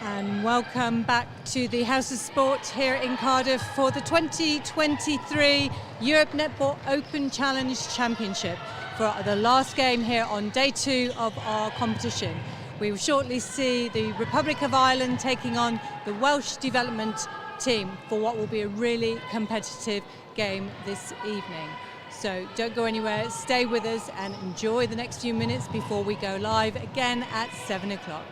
And welcome back to the House of Sport here in Cardiff for the 2023 Europe Netball Open Challenge Championship for the last game here on day 2 of our competition. We will shortly see the Republic of Ireland taking on the Welsh development team for what will be a really competitive game this evening. So don't go anywhere, stay with us and enjoy the next few minutes before we go live again at 7 o'clock.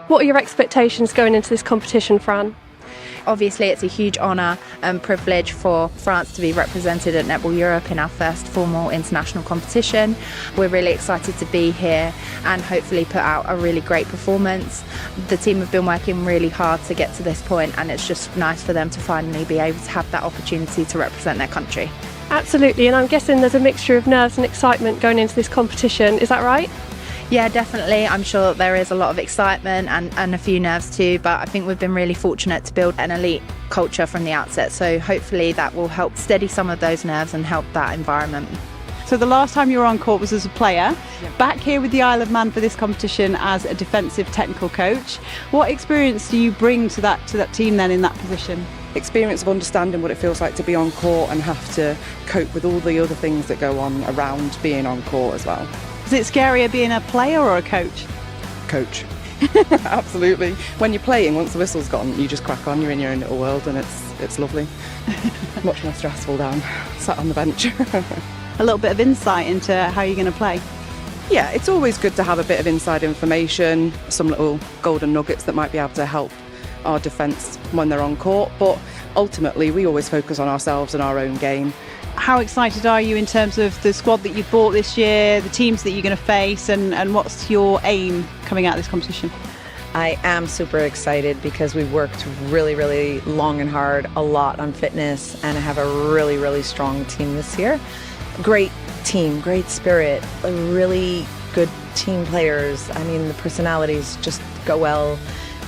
What are your expectations going into this competition, Fran? Obviously, it's a huge honour and privilege for France to be represented at Netball Europe in our first formal international competition. We're really excited to be here and hopefully put out a really great performance. The team have been working really hard to get to this point, and it's just nice for them to finally be able to have that opportunity to represent their country. Absolutely, and I'm guessing there's a mixture of nerves and excitement going into this competition, is that right? Yeah, definitely. I'm sure there is a lot of excitement and a few nerves too, but I think we've been really fortunate to build an elite culture from the outset, so hopefully that will help steady some of those nerves and help that environment. So the last time you were on court was as a player, back here with the Isle of Man for this competition as a defensive technical coach. What experience do you bring to that team then in that position? Experience of understanding what it feels like to be on court and have to cope with all the other things that go on around being on court as well. Is it scarier being a player or a coach? Coach. Absolutely. When you're playing, once the whistle's gone, you just crack on, you're in your own little world, and it's lovely. Much more stressful down, sat on the bench. A little bit of insight into how you're going to play. Yeah, it's always good to have a bit of inside information, some little golden nuggets that might be able to help our defence when they're on court, but ultimately we always focus on ourselves and our own game. How excited are you in terms of the squad that you've brought this year, the teams that you're going to face, and what's your aim coming out of this competition? I am super excited because we've worked really long and hard, a lot on fitness, and I have a really strong team this year. Great team, great spirit, really good team players. I mean, the personalities just go well,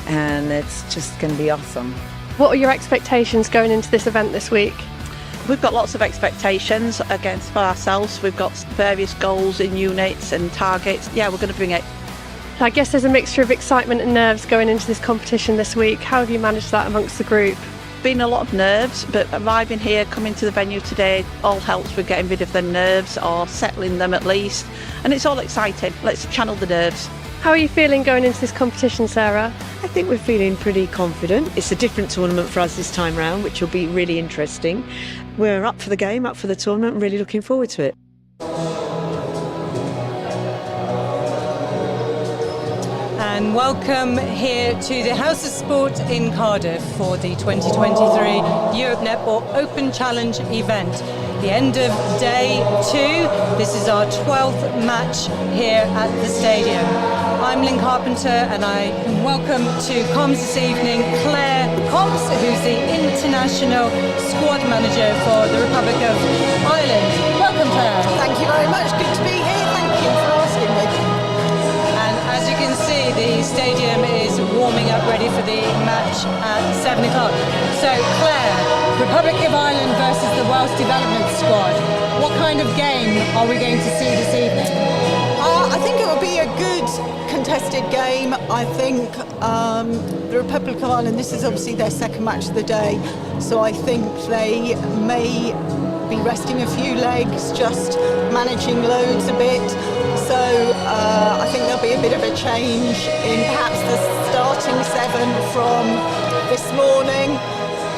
and it's just going to be awesome. What are your expectations going into this event this week? We've got lots of expectations against for ourselves. We've got various goals in units and targets. Yeah, we're going to bring it. I guess there's a mixture of excitement and nerves going into this competition this week. How have you managed that amongst the group? Been a lot of nerves, but arriving here, coming to the venue today, all helps with getting rid of the nerves or settling them at least. And it's all exciting. Let's channel the nerves. How are you feeling going into this competition, Sarah? I think we're feeling pretty confident. It's a different tournament for us this time round, which will be really interesting. We're up for the game, up for the tournament, and really looking forward to it. And welcome here to the House of Sport in Cardiff for the 2023 Europe Netball Open Challenge event. The end of day 2. This is our 12th match here at the stadium. I'm Lynn Carpenter, and I welcome to comms this evening Claire Cox, who's the International Squad Manager for the Republic of Ireland. Welcome, Claire. Thank you very much. Good to be here. Thank you for asking me. And as you can see, the stadium is warming up ready for the match at 7 o'clock. So, Claire, Republic of Ireland versus the Welsh Development Squad. What kind of game are we going to see this evening? I think it will be a good contested game. I think the Republic of Ireland, this is obviously their second match of the day, so I think they may be resting a few legs, just managing loads a bit. So I think there'll be a bit of a change in perhaps the starting 7 from this morning.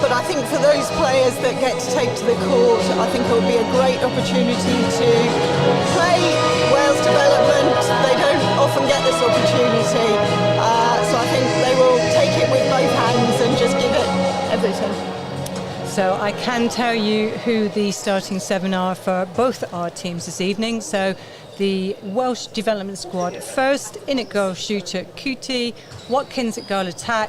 But I think for those players that get to take to the court, I think it will be a great opportunity to play Wales development. They don't often get this opportunity. So I think they will take it with both hands and just give it everything. So I can tell you who the starting 7 are for both our teams this evening. So the Welsh Development Squad, first in at goal shooter Cootie, Watkins at goal attack,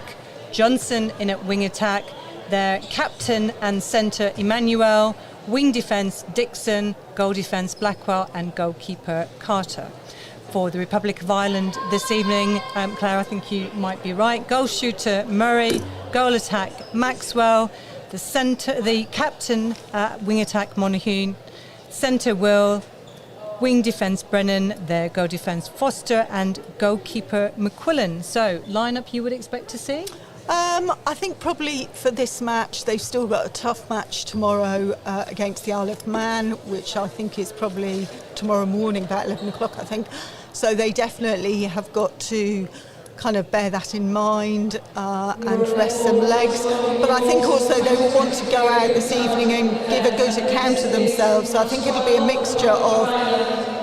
Johnson in at wing attack, their captain and centre Emmanuel, wing defence Dixon, goal defence Blackwell, and goalkeeper Carter. For the Republic of Ireland this evening, Claire, I think you might be right, goal shooter Murray, goal attack Maxwell, the captain wing attack Monaghan, centre Will, wing defence Brennan, their goal defence Foster, and goalkeeper McQuillan. So, lineup you would expect to see? I think probably for this match, they've still got a tough match tomorrow against the Isle of Man, which I think is probably tomorrow morning, about 11 o'clock, I think. So they definitely have got to kind of bear that in mind and rest some legs. But I think also they will want to go out this evening and give a good account of themselves. So I think it'll be a mixture of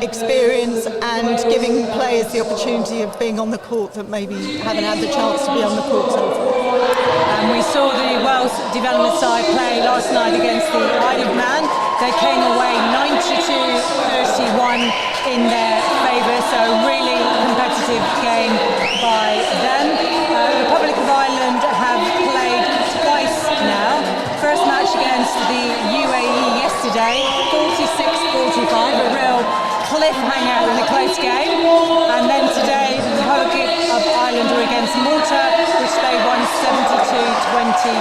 experience and giving players the opportunity of being on the court that maybe haven't had the chance to be on the court so far. And we saw the Wales development side play last night against the Isle of Man. They came away 92-31 in their favour, so really competitive game by them. Republic of Ireland have played twice now. First match against the UAE yesterday, 46-45, a real cliffhanger in a close game. And then today, the Republic of Ireland were against Malta, which they won 72-25.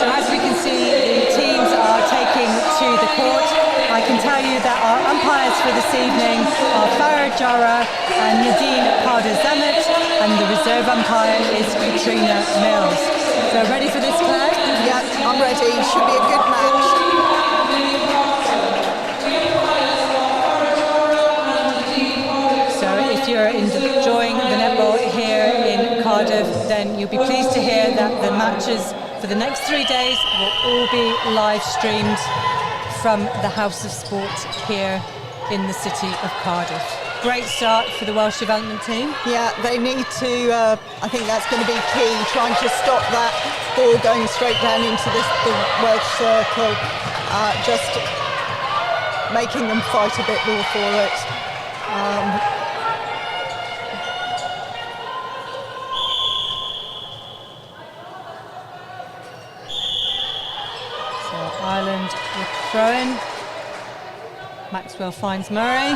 So as we can see, the teams are taking to the court. I can tell you that our umpires for this evening are Farah Jara and Nadine Parder-Zamet, and the reserve umpire is Katrina Mills. So ready for this play? Yeah, I'm ready. Should be a good match. So if you're enjoying the netball here in Cardiff, then you'll be pleased to hear that the matches for the next 3 days will all be live streamed from the House of Sport here in the city of Cardiff. Great start for the Welsh development team. Yeah, they need to, I think that's going to be key, trying to stop that ball going straight down into the Welsh circle, just making them fight a bit more for it. So Ireland with throw-in. Maxwell finds Murray.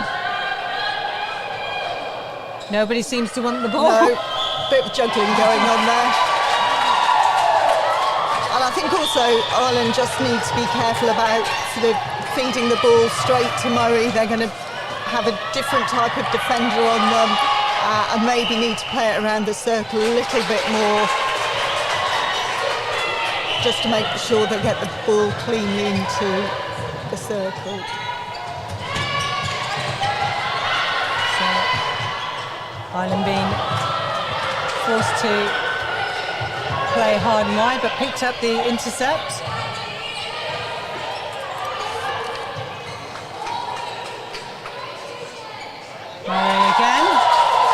Nobody seems to want the ball. No, bit of juggling going on there. And I think also Ireland just need to be careful about sort of feeding the ball straight to Murray. They're going to have a different type of defender on them and maybe need to play it around the circle a little bit more, just to make sure they get the ball cleanly into the circle. Ireland being forced to play hard and wide, but picked up the intercept. Murray again.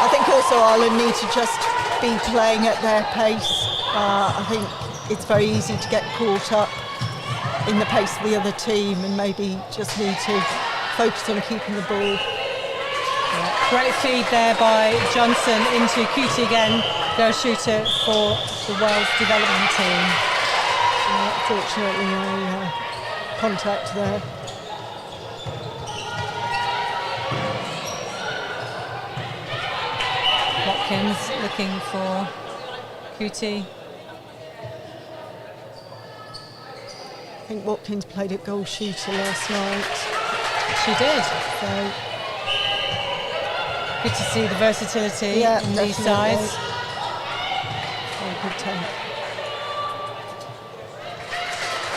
I think also Ireland need to just be playing at their pace. I think it's very easy to get caught up in the pace of the other team and maybe just need to focus on keeping the ball. Great feed there by Johnson into Cutie again, goal shooter for the Wales development team. Fortunately, a contact there. Watkins looking for Cutie. I think Watkins played at goal shooter last night. She did. So good to see the versatility in these sides. Very good take.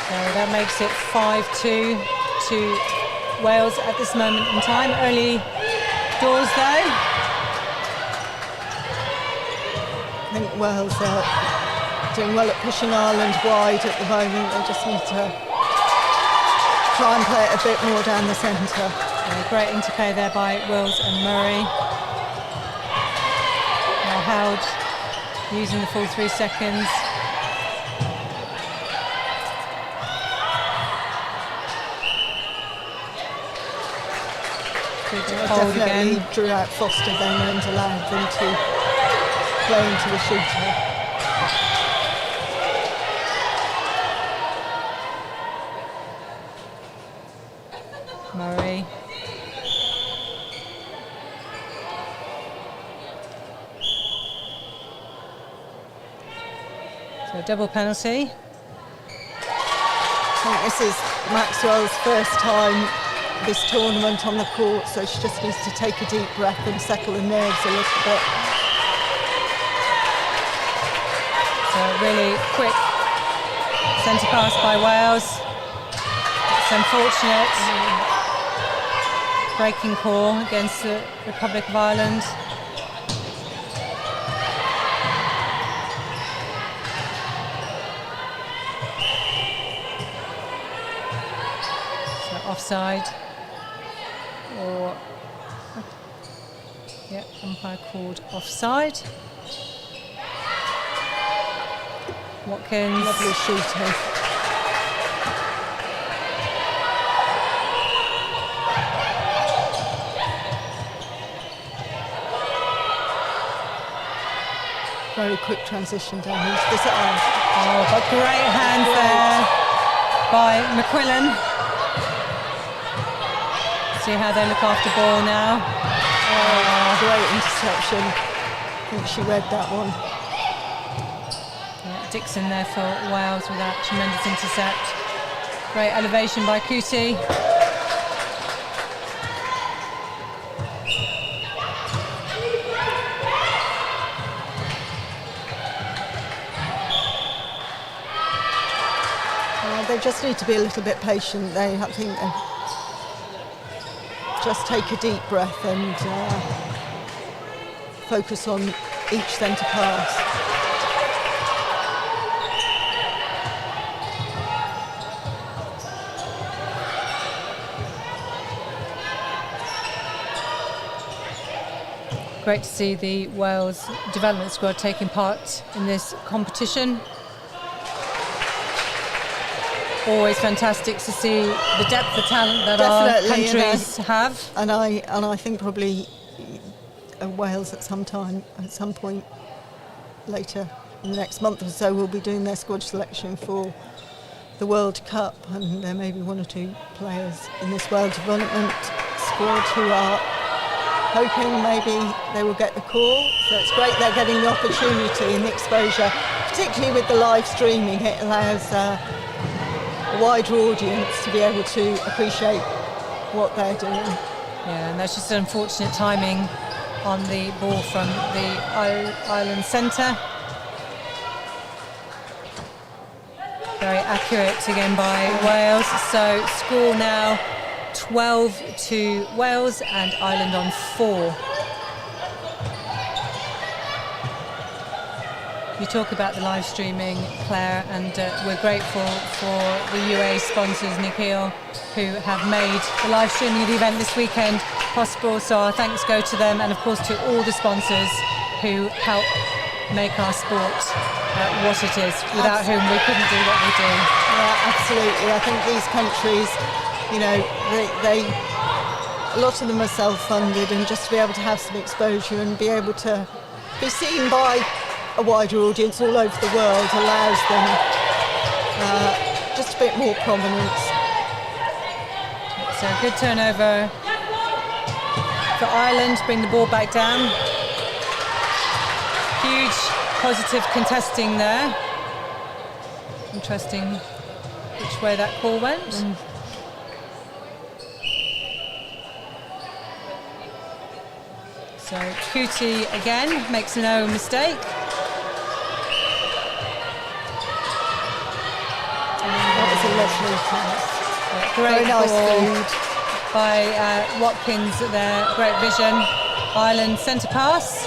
So that makes it 5-2 to Wales at this moment in time. Early doors though. I think Wales are doing well at pushing Ireland wide at the moment. They just need to try and play it a bit more down the centre. Great interplay there by Wills and Murray. Now Howard using the full 3 seconds. Definitely again. Drew out Foster then and allowed them to play into the shooter. Murray. So double penalty. I think this is Maxwell's first time this tournament on the court, so she just needs to take a deep breath and settle her nerves a little bit. So really quick centre pass by Wales. It's unfortunate. Breaking call against the Republic of Ireland. So offside. Or yeah, umpire called offside. Watkins. Lovely shooting. Very quick transition down into this arm. Oh, but great hands there by McQuillan. See how they look after ball now. Oh, great interception. I think she read that one. Yeah, Dixon there for Wales with that tremendous intercept. Great elevation by Kuti. They just need to be a little bit patient. I think they just take a deep breath and focus on each centre pass. Great to see the Wales development squad taking part in this competition. Always fantastic to see the depth of talent that Definitely, our countries have. And I think probably Wales at some point later in the next month or so will be doing their squad selection for the World Cup, and there may be one or two players in this World Development squad who are hoping maybe they will get the call. So it's great they're getting the opportunity and the exposure, particularly with the live streaming. It allows a wider audience to be able to appreciate what they're doing. Yeah, and that's just unfortunate timing on the ball from the Ireland centre. Very accurate again by Wales. So score now 12 to Wales and Ireland on 4. You talk about the live streaming, Claire, and we're grateful for the UA sponsors, Nikhil, who have made the live streaming of the event this weekend possible. So our thanks go to them, and of course to all the sponsors who help make our sport what it is, without whom we couldn't do what we do. Yeah, absolutely. I think these countries, you know, they a lot of them are self-funded, and just to be able to have some exposure and be able to be seen by a wider audience all over the world allows them just a bit more prominence. So good turnover for Ireland, bring the ball back down. Huge positive contesting there. Interesting which way that call went. So Kuti again makes no mistake. That was a lovely pass. Great Very nice ball food. by Watkins there, great vision. Ireland centre pass.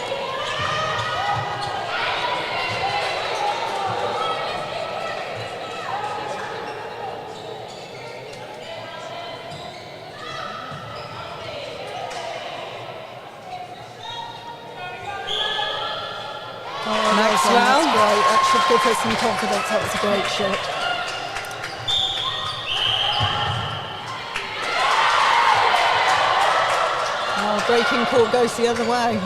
Maxwell. That's great. That should give her some confidence. That was a great shot. Breaking call goes the other way.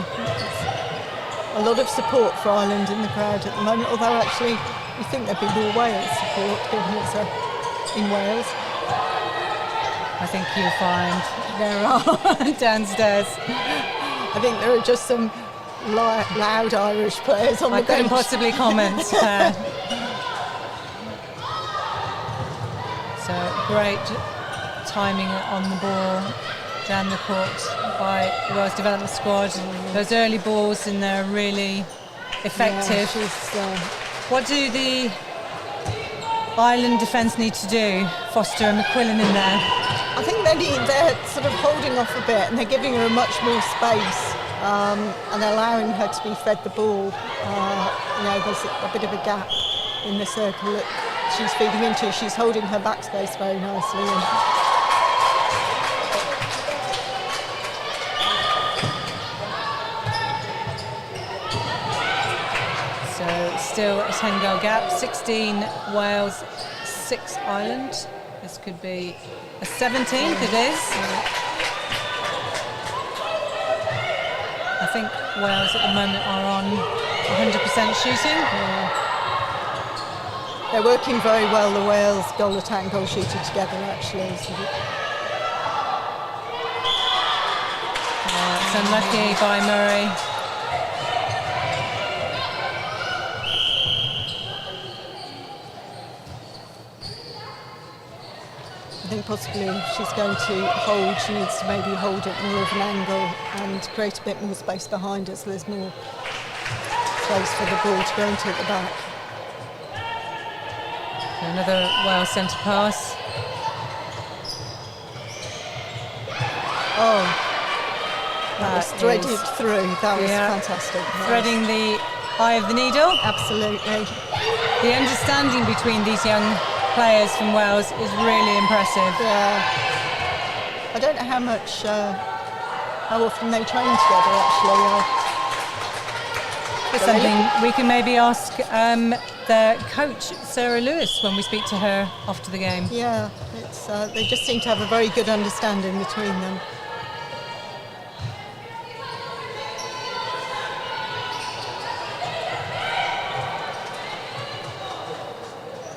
A lot of support for Ireland in the crowd at the moment, although actually you think there'd be more Wales support given it's in Wales. I think you'll find there are downstairs. I think there are just some loud Irish players on the bench. I couldn't possibly comment. So great timing on the ball down the court by the Wales development squad. Those early balls in there are really effective. What do the Ireland defence need to do? Foster and McQuillan in there. I think they're sort of holding off a bit, and they're giving her much more space and allowing her to be fed the ball. There's a bit of a gap in the circle that she's feeding into. She's holding her back space very nicely. So still a 10-goal gap. 16 Wales, 6 Ireland. This could be a 17th, it is. I think Wales at the moment are on 100% shooting. They're working very well, the Wales goal attack and goal shooter together, actually. It's unlucky by Murray. I think possibly if she's going to hold, she needs to maybe hold at more of an angle and create a bit more space behind her, so there's more space for the ball to go into at the back. Another Wales centre pass. Oh, that was threaded through. That was fantastic. Threading the eye of the needle. Absolutely. The understanding between these young players from Wales is really impressive. Yeah. I don't know how often they train together, actually. It's something we can maybe ask their coach, Sarah Lewis, when we speak to her after the game. Yeah, they just seem to have a very good understanding between them.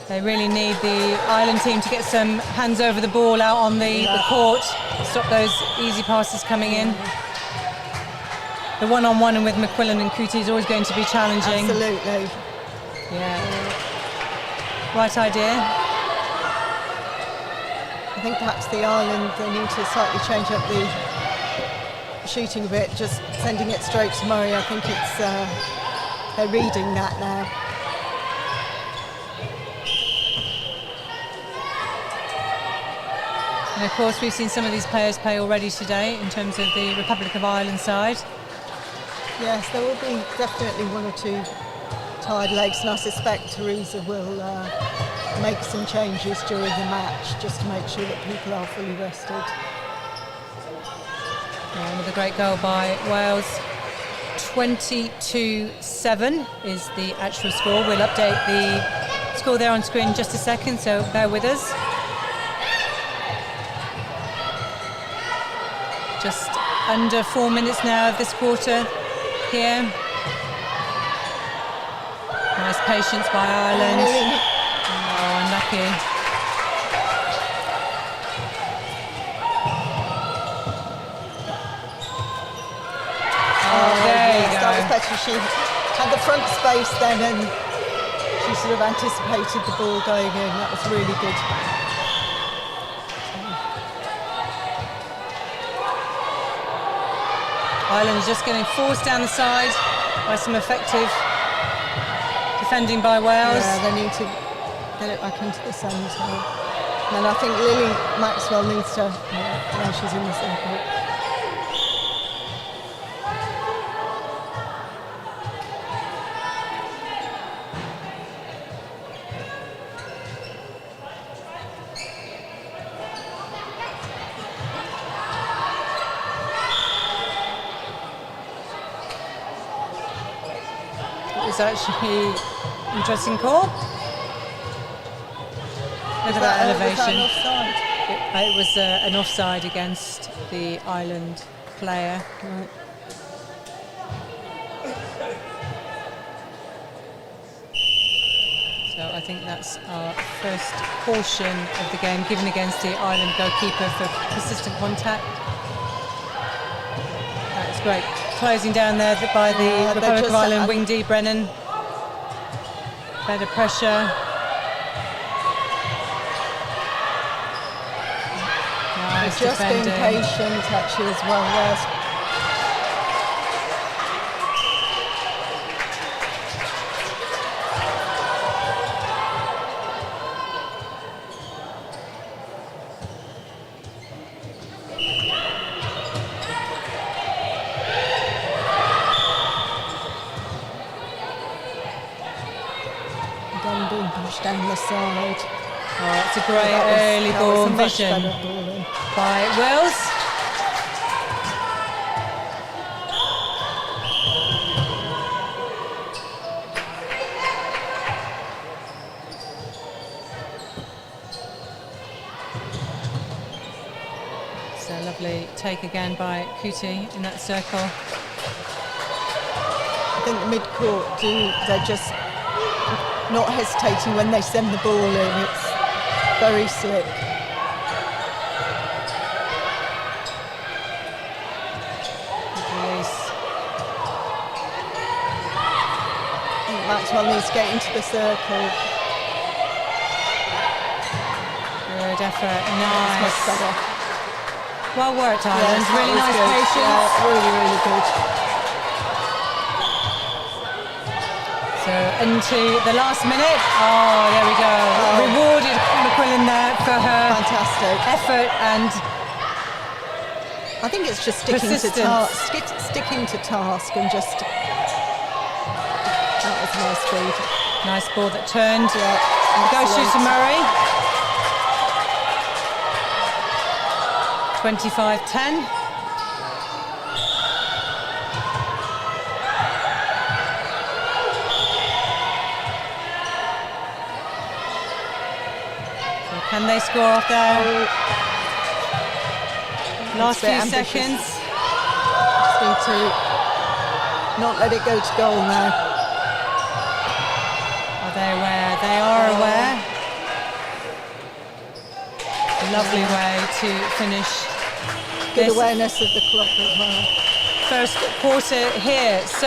They really need the Ireland team to get some hands over the ball out on the court, stop those easy passes coming in. The one-on-one with McQuillan and Cootie is always going to be challenging. Absolutely. Yeah. Right idea. I think perhaps the Ireland, they need to slightly change up the shooting a bit, just sending it straight to Murray. I think they're reading that now. And of course we've seen some of these players play already today in terms of the Republic of Ireland side. Yes, there will be definitely one or two tired legs, and I suspect Teresa will make some changes during the match just to make sure that people are fully rested. Yeah, another great goal by Wales. 22-7 is the actual score. We'll update the score there on screen in just a second, so bear with us. Just under 4 minutes now of this quarter here. Nice patience by Ireland. Oh, unlucky. Oh, there you go. That was better. She had the front space then, and she sort of anticipated the ball going in. That was really good. Ireland is just getting forced down the side by some effective defending by Wales. Yeah, they need to get it back into the centre. And I think Lily Maxwell needs to, she's in the circle. It's actually interesting call. Look at that elevation. Was that an offside? It was an offside against the Ireland player. Right. So I think that's our first caution of the game given against the Ireland goalkeeper for persistent contact. That's great. Closing down there by the Republic of Ireland wing D, Brennan. Better pressure. just being defending. patient actually as well. Yes. Again being pushed down the side. Oh, it's a great early That ball was a much vision better ball in. by Wills. So lovely take again by Kuti in that circle. I think the mid-court they're just not hesitating when they send the ball in. It's very slick. Good release. I think Maxwell needs to get into the circle. Good effort. It's Nice. much better. Well worked, Yes, Ireland. that Really was nice good. patience. Yeah, really, really good. So into the last minute. Oh, there we go. Rewarded McQuillan there for her Fantastic. effort and I think it's just sticking to persistence. task, sticking to task, and just that was a nice feed. Nice ball that turned. Yeah, Go excellent. shooter Murray. 25-10. So can they score off there? Last Bit few ambitious. seconds. Just need to not let it go to goal now. Are they aware? They are aware. Lovely way to finish Good this awareness of the clock as well. first quarter here. So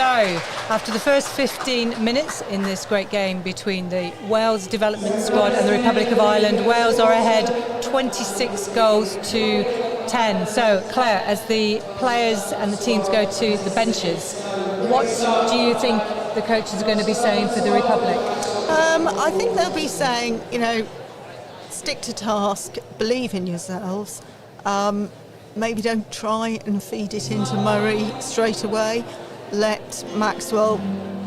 after the first 15 minutes in this great game between the Wales development squad and the Republic of Ireland, Wales are ahead 26 goals to 10. So Claire, as the players and the teams go to the benches, what do you think the coaches are going to be saying for the Republic? I think they'll be saying, stick to task, believe in yourselves. Maybe don't try and feed it into Murray straight away. Let Maxwell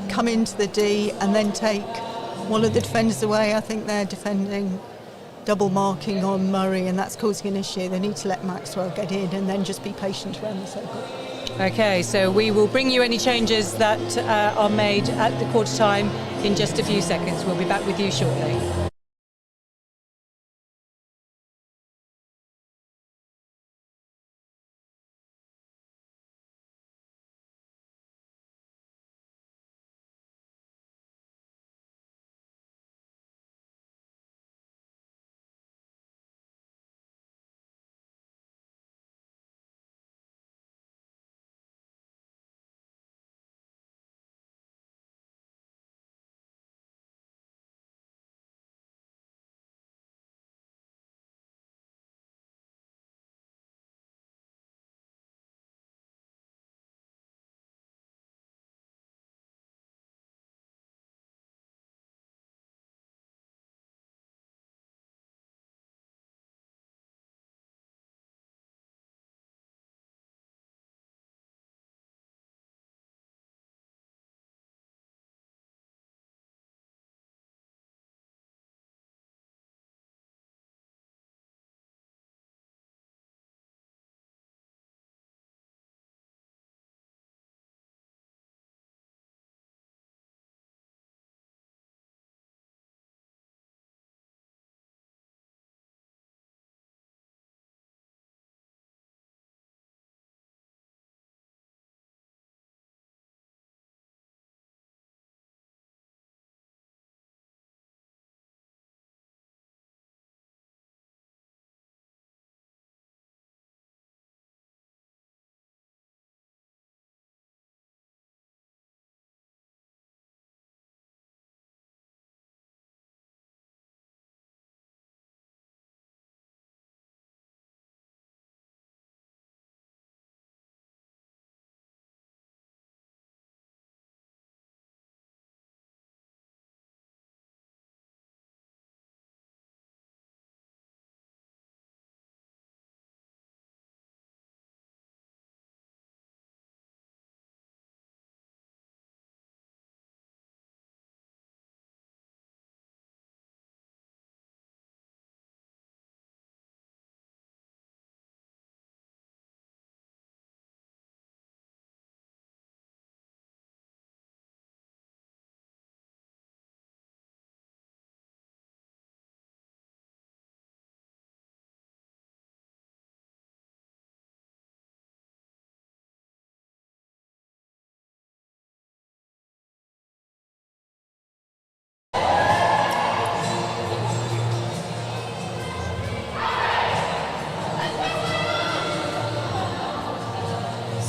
come into the D and then take one of the defenders away. I think they're defending double marking on Murray, and that's causing an issue. They need to let Maxwell get in and then just be patient around the circle. Okay, so we will bring you any changes that are made at the quarter time in just a few seconds. We'll be back with you shortly.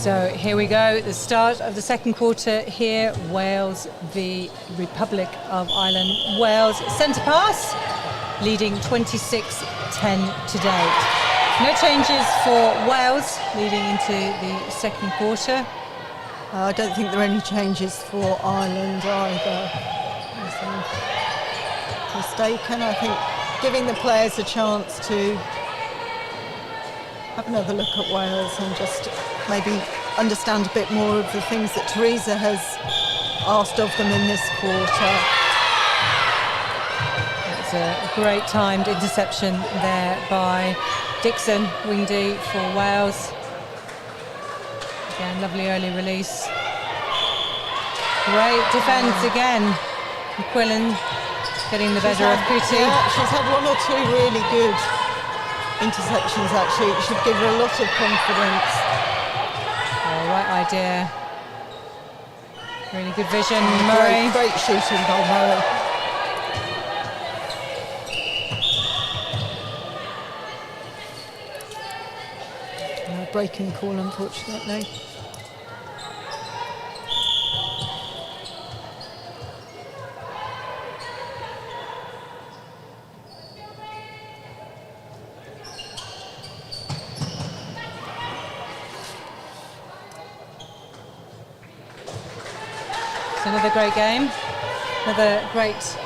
So here we go, the start of the second quarter here, Wales v Republic of Ireland. Wales centre pass, leading 26-10 to date. No changes for Wales leading into the second quarter. I don't think there are any changes for Ireland either. Unless I'm mistaken. I think giving the players a chance to have another look at Wales and just maybe understand a bit more of the things that Teresa has asked of them in this quarter. It's a great timed interception there by Dixon, wing D for Wales. Again, lovely early release. Great defence again. McQuillan getting the better of Kuti. Yeah, she's had one or two really good interceptions actually. It should give her a lot of confidence. Oh, right idea. Really good vision, Murray. Great shooting by Murray. Breaking call, unfortunately. It's another great game. Another great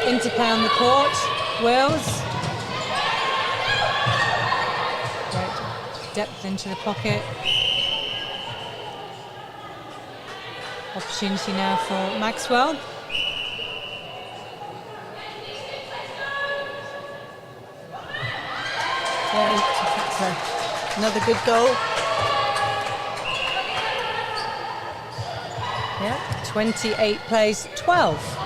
interplay on the court. Wales. Depth into the pocket. Opportunity now for Maxwell. Another good goal. Yeah, 28 plays 12.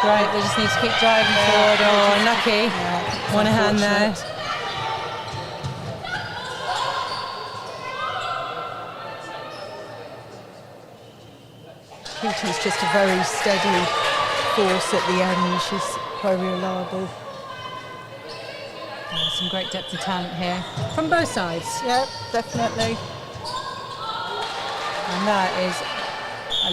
Right, they just need to keep driving forward. Oh, unlucky. Yeah, one hand there. Kuti's just a very steady force at the end. She's very reliable. Some great depth of talent here from both sides. Yeah, definitely. And that is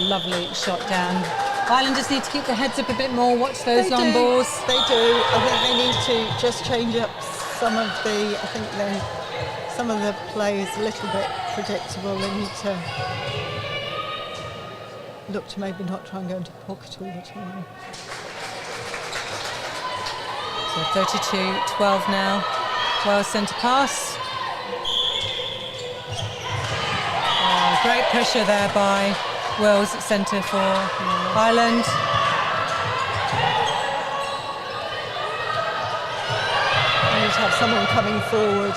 a lovely shot down. Ireland just need to keep their heads up a bit more, watch those long balls. They do. I think they need to just change up some of the, some of the play is a little bit predictable. They need to look to maybe not try and go into pocket all the time. So 32-12 now. Wales centre pass. Oh, great pressure there by Wales at centre for Ireland. You need to have someone coming forward.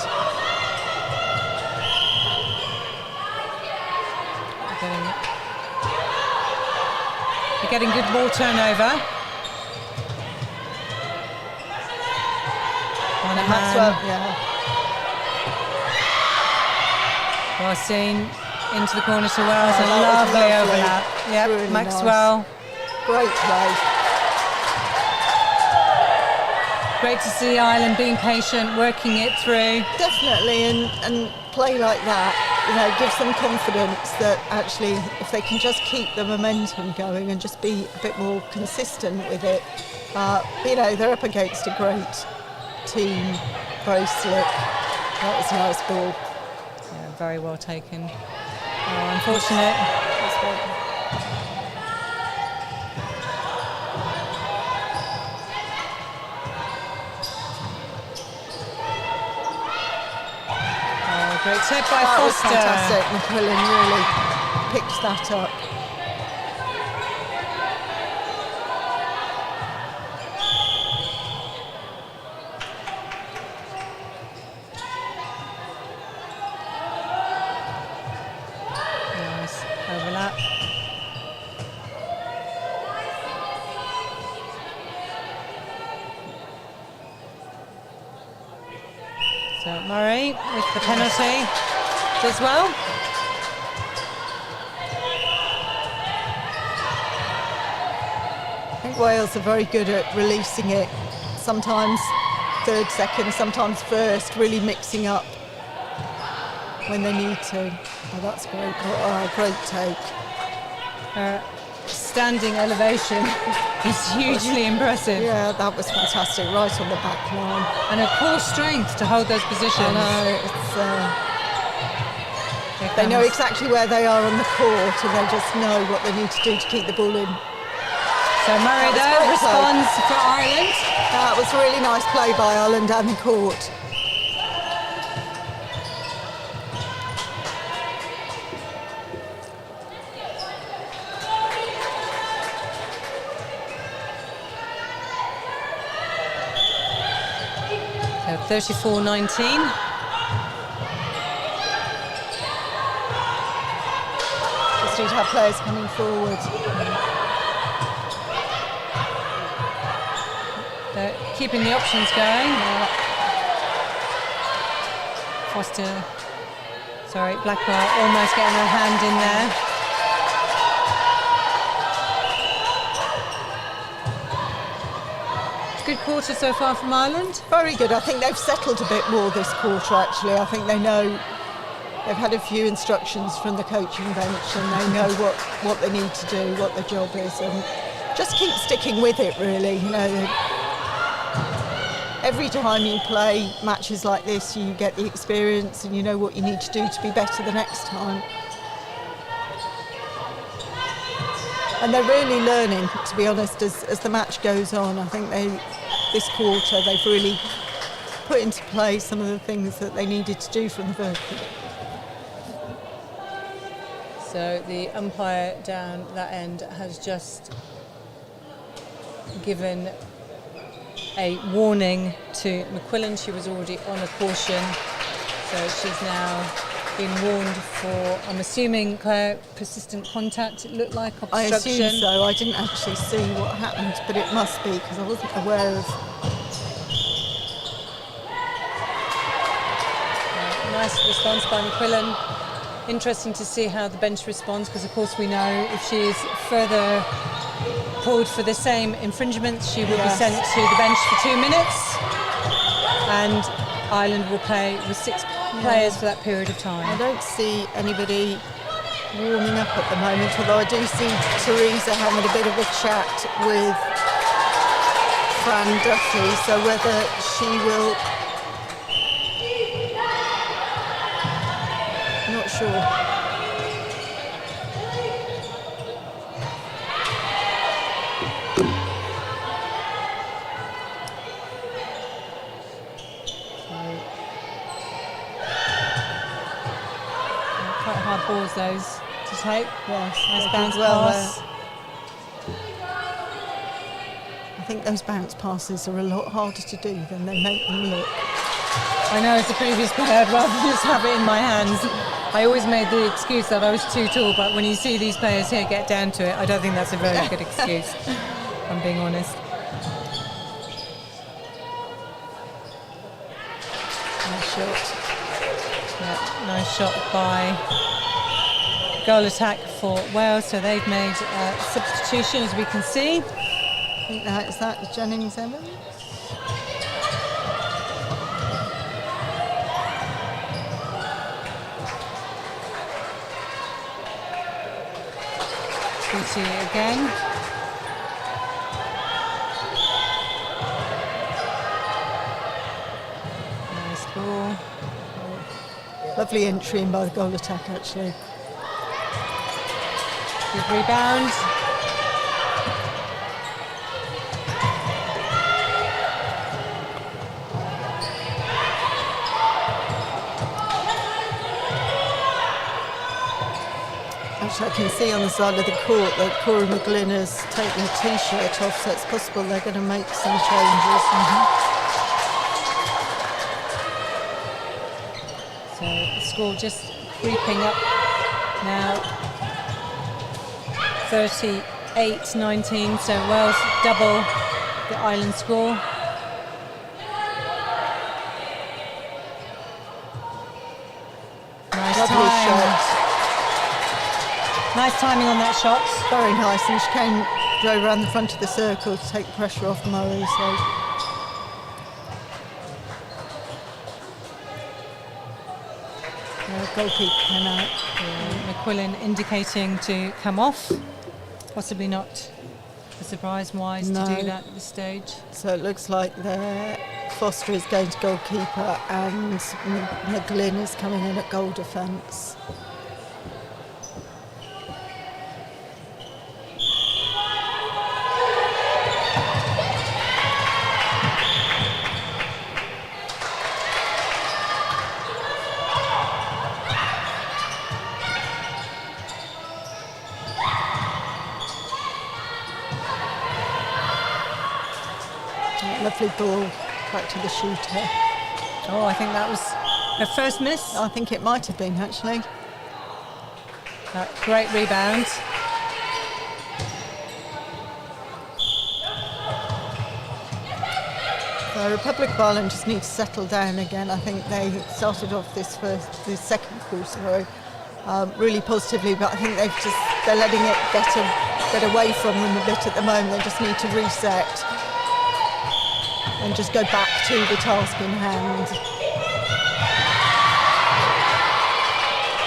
They're getting good ball turnover. Maxwell, yeah. Well seen. Into the corner to Wales, a lovely overlap. Yep, really Maxwell. Nice. Great play. Great to see Ireland being patient, working it through. Definitely, and play like that, gives them confidence that actually, if they can just keep the momentum going and just be a bit more consistent with it, they're up against a great team, very slick. That was a nice ball. Yeah, very well taken. Oh, unfortunate. Oh, great tip by Foster. Fantastic. McQuillan really picked that up. Overlap. So Murray with the penalty as well. I think Wales are very good at releasing it. Sometimes third, second, sometimes first, really mixing up when they need to. Oh, that's great. Oh, great take. Standing elevation is hugely impressive. Yeah, that was fantastic, right on the back line. And a core strength to hold those positions. I know, they know exactly where they are on the court, and they just know what they need to do to keep the ball in. So Murray though responds for Ireland. That was a really nice play by Ireland down the court. So 34-19. Just need to have players coming forward. They're keeping the options going. Blackwell almost getting her hand in there. Good quarter so far from Ireland. Very good. I think they've settled a bit more this quarter, actually. I think they know they've had a few instructions from the coaching bench, and they know what they need to do, what their job is, and just keep sticking with it, really. You know, every time you play matches like this, you get the experience and you know what you need to do to be better the next time. And they're really learning, to be honest, as the match goes on. I think this quarter, they've really put into play some of the things that they needed to do from the first. So the umpire down that end has just given a warning to McQuillan. She was already on a caution, so she's now been warned for, I'm assuming, Claire, persistent contact, it looked like, obstruction. I assume so. I didn't actually see what happened, but it must be, because I wasn't aware of. Nice response by McQuillan. Interesting to see how the bench responds, because of course we know if she is further pulled for the same infringements, she will be sent to the bench for 2 minutes, and Ireland will play with 6 players for that period of time. I don't see anybody warming up at the moment, although I do see Teresa having a bit of a chat with Fran Duffy, so whether she will... I'm not sure. Quite hard balls those to take. Yes, nice bounce pass. I think those bounce passes are a lot harder to do than they make them look. I know, as a previous player, I'd rather just have it in my hands. I always made the excuse that I was too tall, but when you see these players here get down to it, I don't think that's a very good excuse, if I'm being honest. Nice shot. Yeah, nice shot by goal attack for Wales, so they've made a substitution, as we can see. I think is that Jennings Evans? Again. Nice ball. Lovely entry in by the goal attack, actually. Good rebound. Actually, I can see on the side of the court that Cora McGlynn has taken her T-shirt off, so it's possible they're going to make some changes. So the score just creeping up now. 38-19, so Wales double the Ireland score. Nice timing on that shot. Very nice, and she drove around the front of the circle to take the pressure off Murray. So. Goalkeeper came out. McQuillan indicating to come off. Possibly not a surprise wise to do that at this stage. So it looks like Foster is going to goalkeeper and McGlynn is coming in at goal defence. Lovely ball back to the shooter. Oh, I think that was her first miss. I think it might have been, actually. Great rebound. The Republic of Ireland just need to settle down again. I think they started off this second quarter really positively, but I think they're letting it get away from them a bit at the moment. They just need to reset and just go back to the task in hand.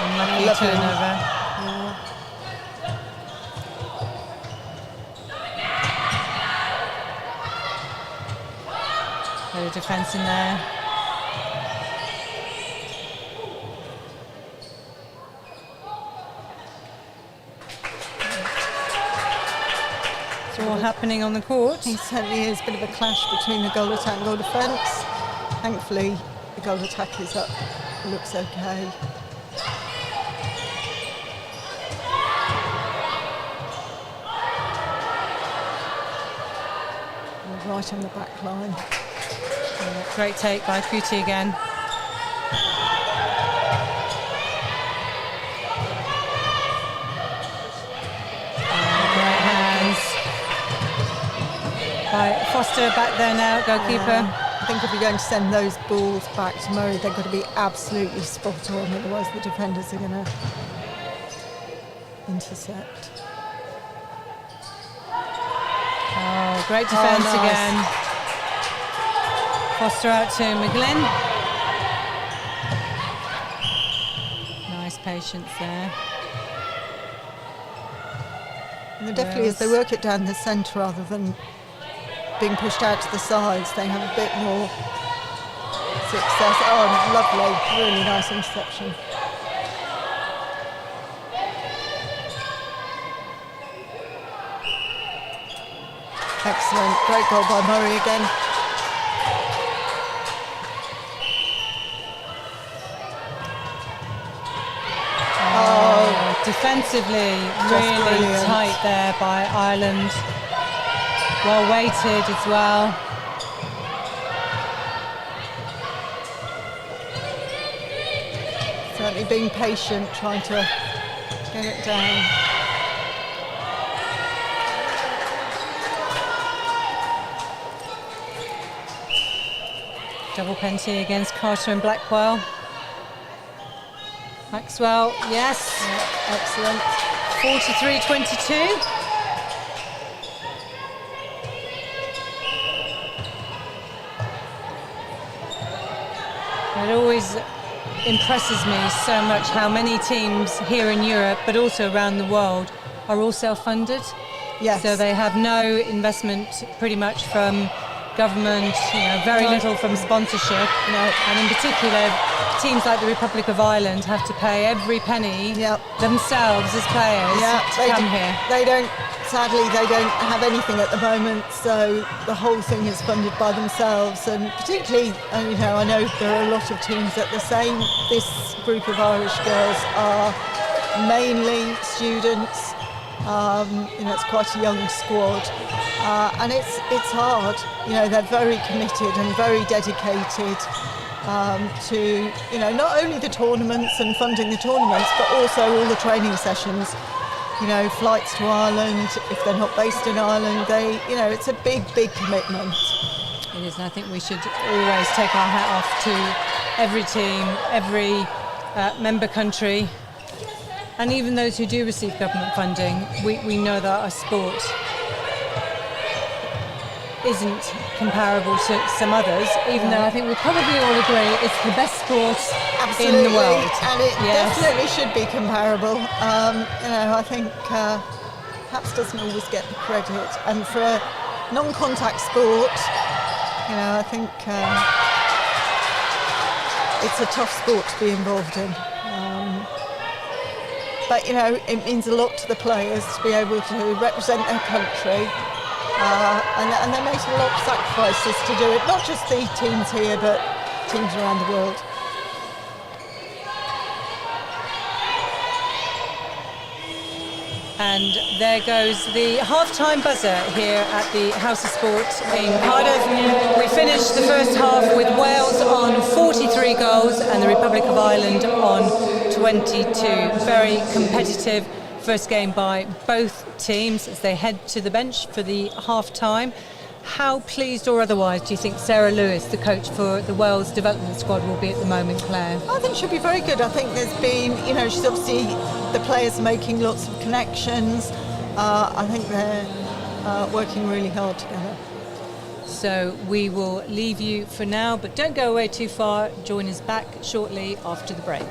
Unlucky turnover. Bit of defence in there. It's all happening on the court. It certainly is a bit of a clash between the goal attack and goal defence. Thankfully, the goal attack is up. It looks okay. And right on the back line. Great take by Kuti again. Great hands by Foster back there now, goalkeeper. I think if you're going to send those balls back to Murray, they've got to be absolutely spot on, otherwise the defenders are going to intercept. Oh, great defence nice. again. Foster out to McGlynn. Nice patience there. And definitely as they work it down the centre rather than being pushed out to the sides, they have a bit more success. Oh, lovely, really nice interception. Excellent, great goal by Murray again. Defensively, really tight there by Ireland. Well weighted as well. Certainly being patient, trying to get it down. Double penalty against Carter and Blackwell. Maxwell, yes. Yeah, excellent. 43-22. It always impresses me so much how many teams here in Europe, but also around the world, are all self-funded. Yes. So they have no investment pretty much from government, very little from sponsorship. And in particular, teams like the Republic of Ireland have to pay every penny themselves as players to come here. Sadly, they don't have anything at the moment, so the whole thing is funded by themselves. And particularly, I know there are a lot of teams that the same. This group of Irish girls are mainly students. It's quite a young squad, and it's hard. They're very committed and very dedicated to not only the tournaments and funding the tournaments, but also all the training sessions. Flights to Ireland, if they're not based in Ireland, it's a big commitment. It is, and I think we should always take our hat off to every team, every member country And even those who do receive government funding, we know that our sport isn't comparable to some others, even though I think we probably all agree it's the best sport Absolutely, in the world. and it definitely should be comparable. I think perhaps doesn't always get the credit, and for a non-contact sport, I think it's a tough sport to be involved in. But it means a lot to the players to be able to represent their country. And they're making a lot of sacrifices to do it, not just the teams here, but teams around the world. And there goes the half-time buzzer here at the House of Sport in Cardiff. We finished the first half with Wales on 43 goals and the Republic of Ireland on 22. Very competitive first game by both teams as they head to the bench for the half-time. How pleased or otherwise do you think Sarah Lewis, the coach for the Wales development squad, will be at the moment, Claire? I think she'll be very good. I think there's been, she's obviously, the players are making lots of connections. I think they're working really hard together. So we will leave you for now, but don't go away too far. Join us back shortly after the break.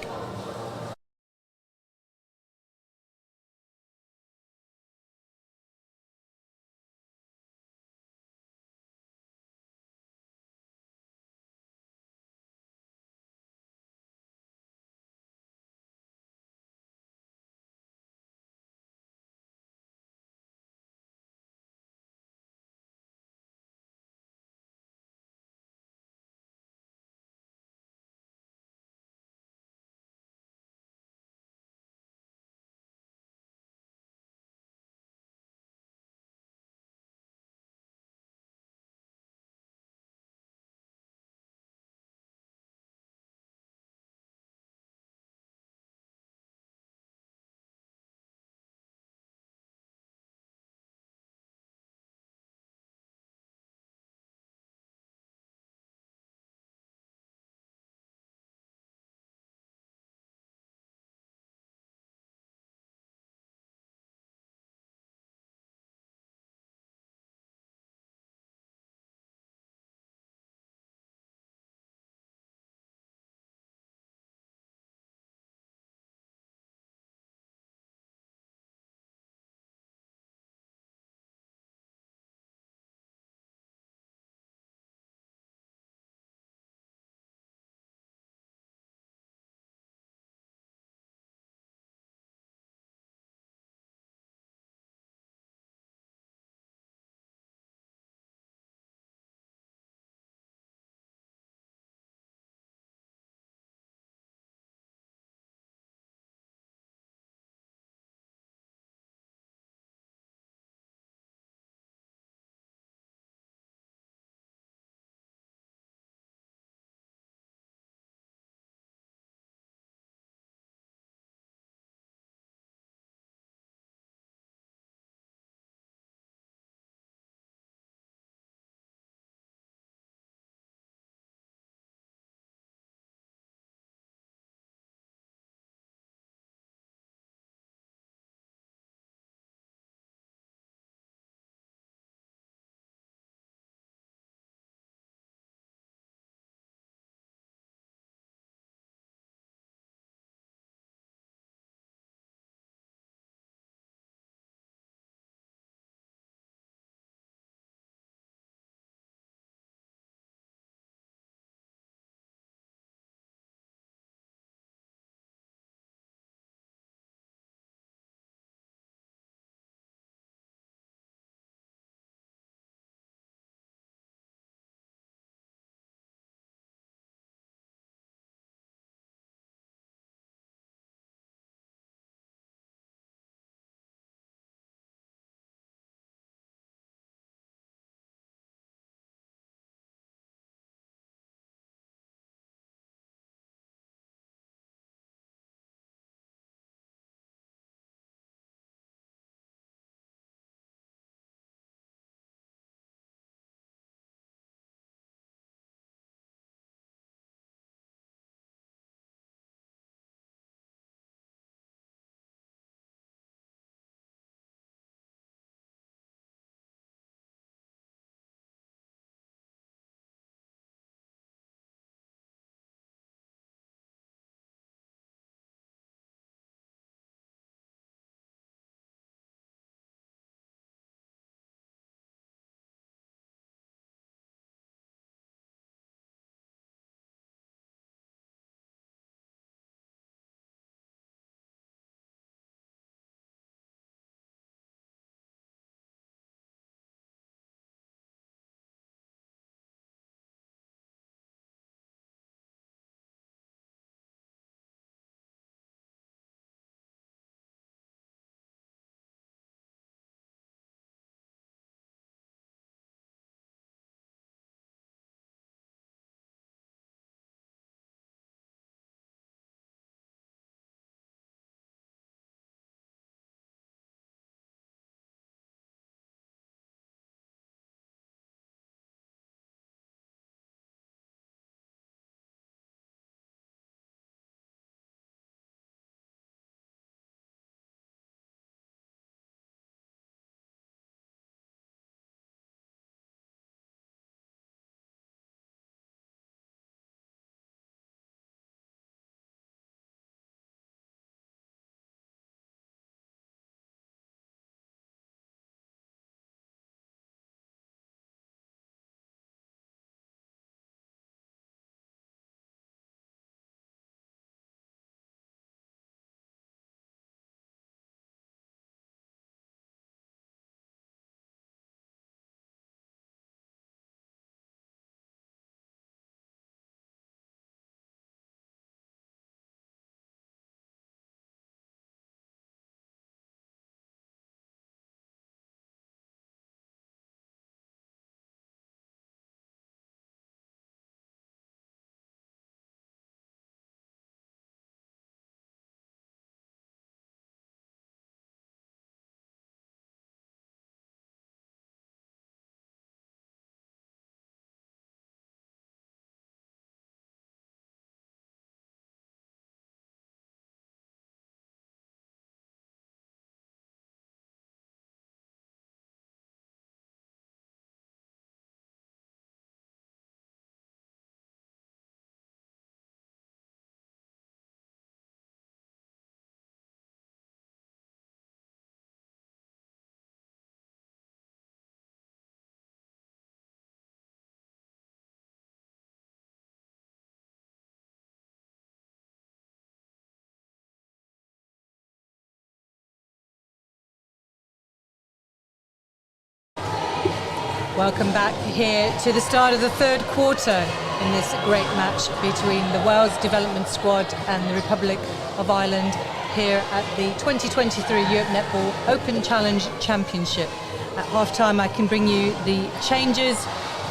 Welcome back here to the start of the third quarter in this great match between the Wales Development Squad and the Republic of Ireland here at the 2023 Europe Netball Open Challenge Championship. At half-time I can bring you the changes.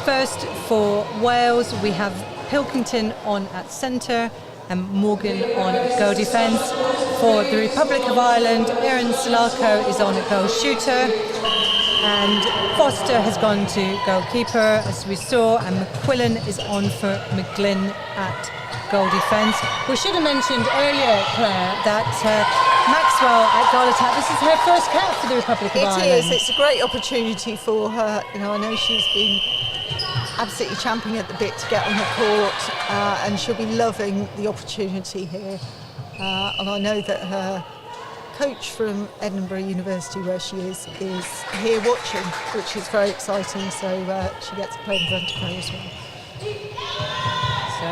First for Wales we have Pilkington on at centre and Morgan on goal defence. For the Republic of Ireland, Erin Salako is on at goal shooter. And Foster has gone to goalkeeper, as we saw, and McQuillan is on for McGlynn at goal defence. We should have mentioned earlier, Claire, that Maxwell at goal attack, this is her first cap for the Republic of Ireland. It is. It's a great opportunity for her. You know, I know she's been absolutely champing at the bit to get on the court, and she'll be loving the opportunity here. And I know that her coach from Edinburgh University, where she is here watching, which is very exciting, so she gets to play in front of her as well. So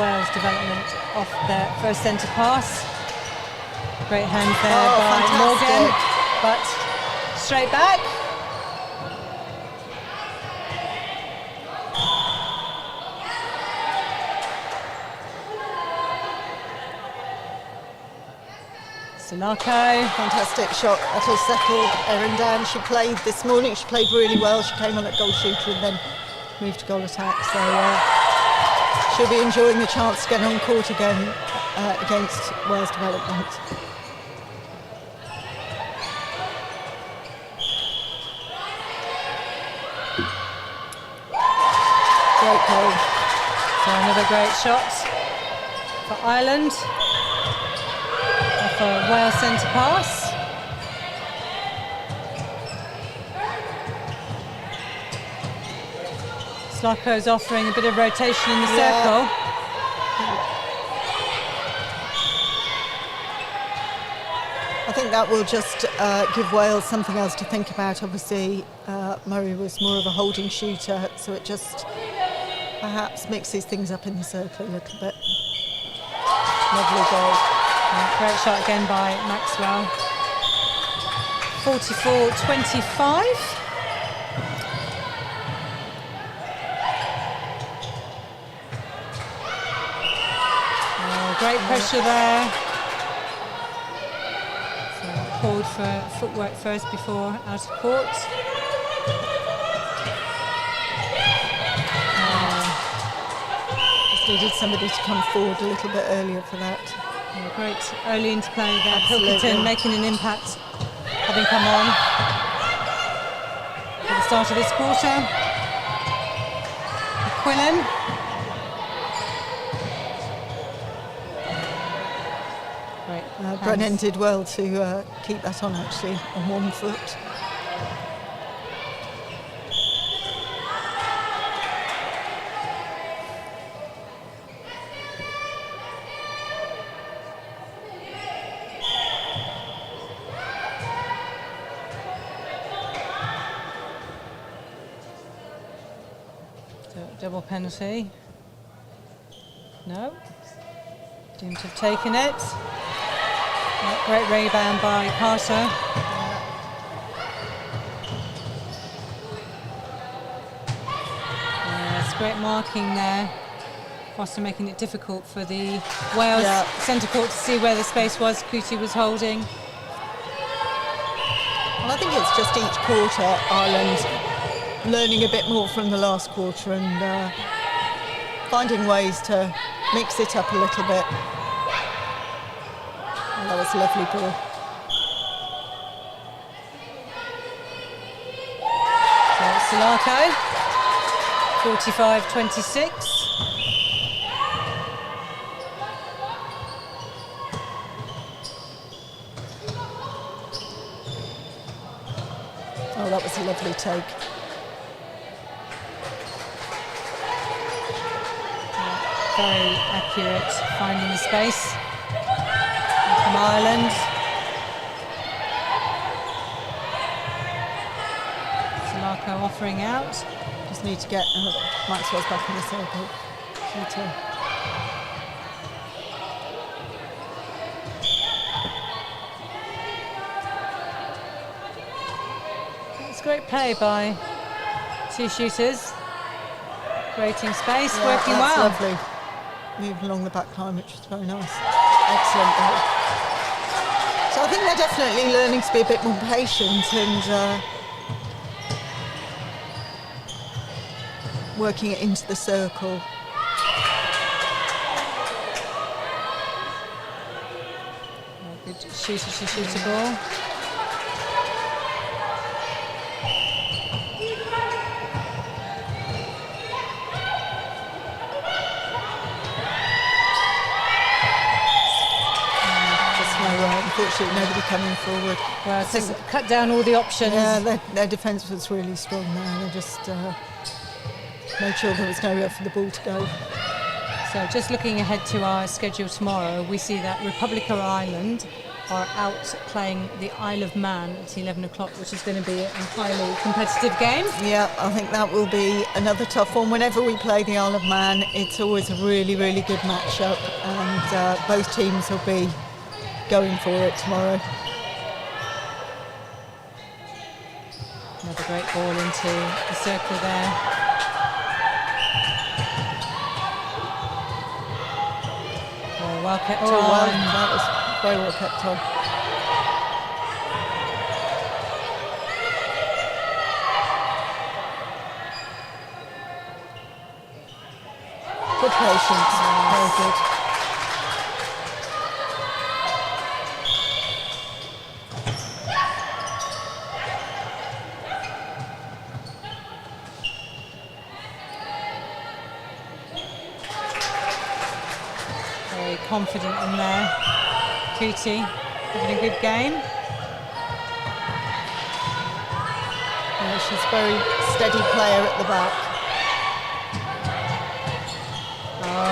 Wales development off their first centre pass. Great hand there by fantastic. Morgan, but straight back. Salako. Fantastic shot. That'll settle Erin down. She played this morning. She played really well. She came on at goal shooter and then moved to goal attack. So she'll be enjoying the chance to get on court again against Wales Development. Great goal. So another great shot for Ireland. For Wales centre pass. Slako's offering a bit of rotation in the circle. I think that will just give Wales something else to think about. Obviously, Murray was more of a holding shooter, so it just perhaps mixes things up in the circle a little bit. Lovely goal. Great shot again by Maxwell. 44-25. Great pressure there. So called for footwork first before out of court. Just needed somebody to come forward a little bit earlier for that. Great early interplay there. Absolutely. Pilkington making an impact, having come on at the start of this quarter. McQuillan. Great. Brennan did well to keep that on, actually, on 1 foot. Double penalty. No. Didn't have taken it. Great rebound by Carter. It's great marking there. Foster making it difficult for the Wales centre court to see where the space was. Kuti was holding. Well, I think it's just each quarter Ireland learning a bit more from the last quarter and finding ways to mix it up a little bit. And that was a lovely ball. So Salako, 45-26. Oh, that was a lovely take. Very accurate finding the space from Ireland. Salako offering out. Just need to get Maxwell's back in the circle. It's great play by Two shooters. Creating space, Yeah, working that's well. lovely. Moved along the back line, which was very nice. Excellent goal. So I think they're definitely learning to be a bit more patient and working it into the circle. Good shooter to shoot a ball. Unfortunately, nobody coming forward. Well, it's just cut down all the options. Yeah, their defence was really strong there. They just made sure there was nowhere for the ball to go. So just looking ahead to our schedule tomorrow, we see that Republic of Ireland are out playing the Isle of Man at 11 o'clock, which is going to be a highly competitive game. Yeah, I think that will be another tough one. Whenever we play the Isle of Man, it's always a really, really good match-up, and both teams will be going for it tomorrow. Another great ball into the circle there. Oh, well kept on. Well, that was very well kept on. Good patience. Very good. Very confident in there. Cootie having a good game. Yeah, she's a very steady player at the back.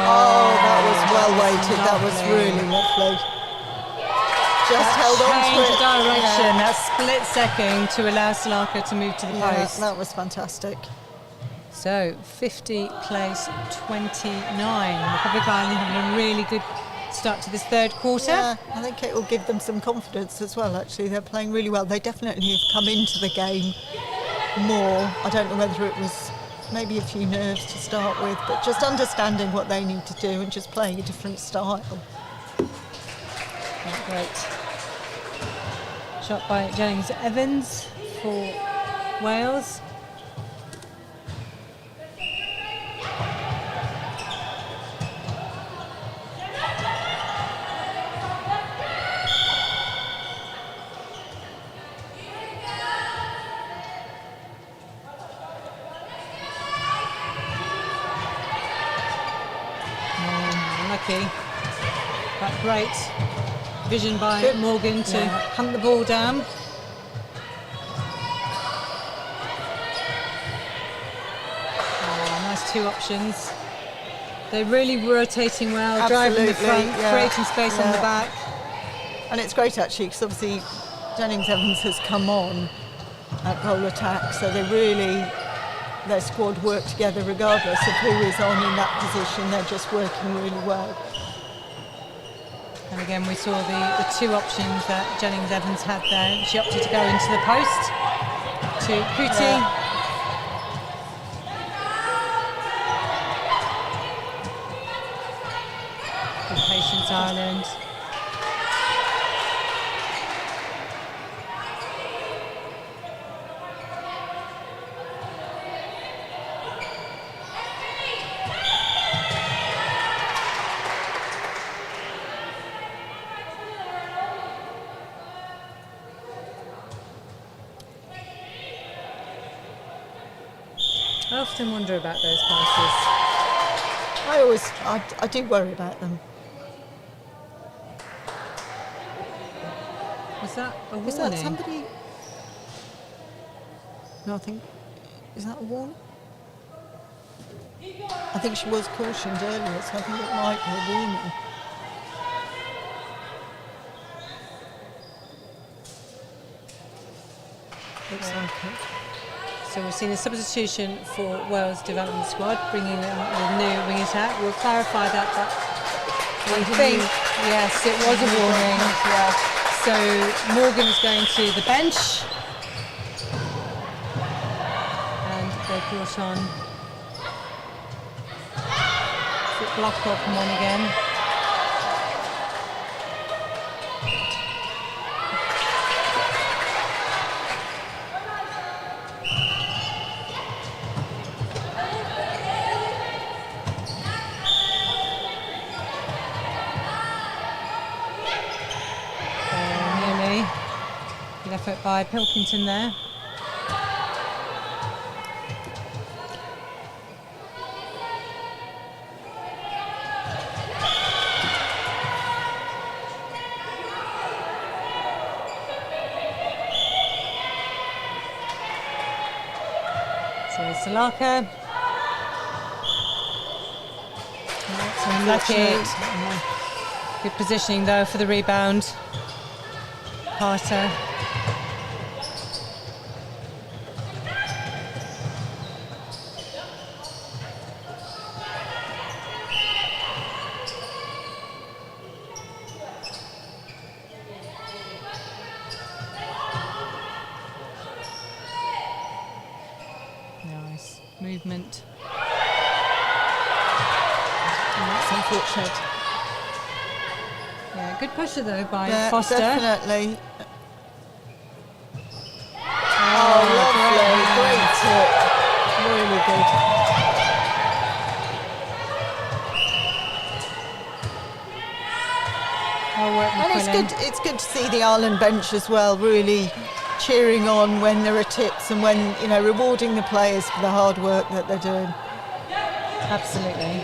Oh, that was well weighted. That was really lovely. Just held on to Change it. of direction, Yeah. that split second to allow Salaka to move to the Yeah, post. that was fantastic. So 50 plays 29. Republic of Ireland having a really good start to this third quarter. Yeah, I think it will give them some confidence as well, actually. They're playing really well. They definitely have come into the game more. I don't know whether it was maybe a few nerves to start with, but just understanding what they need to do and just playing a different style. Oh, great. Shot by Jennings Evans for Wales. Lucky, but great vision by Good. Morgan to Yeah. hunt the ball down. Oh, nice two options. They're really rotating well, driving the Absolutely, front, yeah. creating space on the Yeah. back. And it's great, actually, because obviously Jennings Evans has come on at goal attack, so their squad work together regardless of who is on in that position. They're just working really well. And again, we saw the two options that Jennings Evans had there. She opted to go into the post to Cootie. Yeah. Good patience, Ireland. I often wonder about those passes. I do worry about them. Was that a warning? Is that somebody? No, is that a warning? I think she was cautioned earlier, so I think it might be a warning. Looks like it. So we've seen a substitution for Wales development squad, bringing in the new wing attack. We'll clarify that, but I think, yes, it was a warning. Yeah. So Morgan is going to the bench. And they brought on. Is it Blackwell come on again? Nearly. Good effort by Pilkington there. Salaka. That's unlucky. Good positioning though for the rebound. Carter. Nice movement. That's unfortunate. Yeah, good pressure though by Yeah, Foster. definitely. Oh, lovely. Great tip. Really good. Well worked, And McQuillan. it's good to see the Ireland bench as well, really cheering on when there are tips and when, you know, rewarding the players for the hard work that they're doing. Absolutely.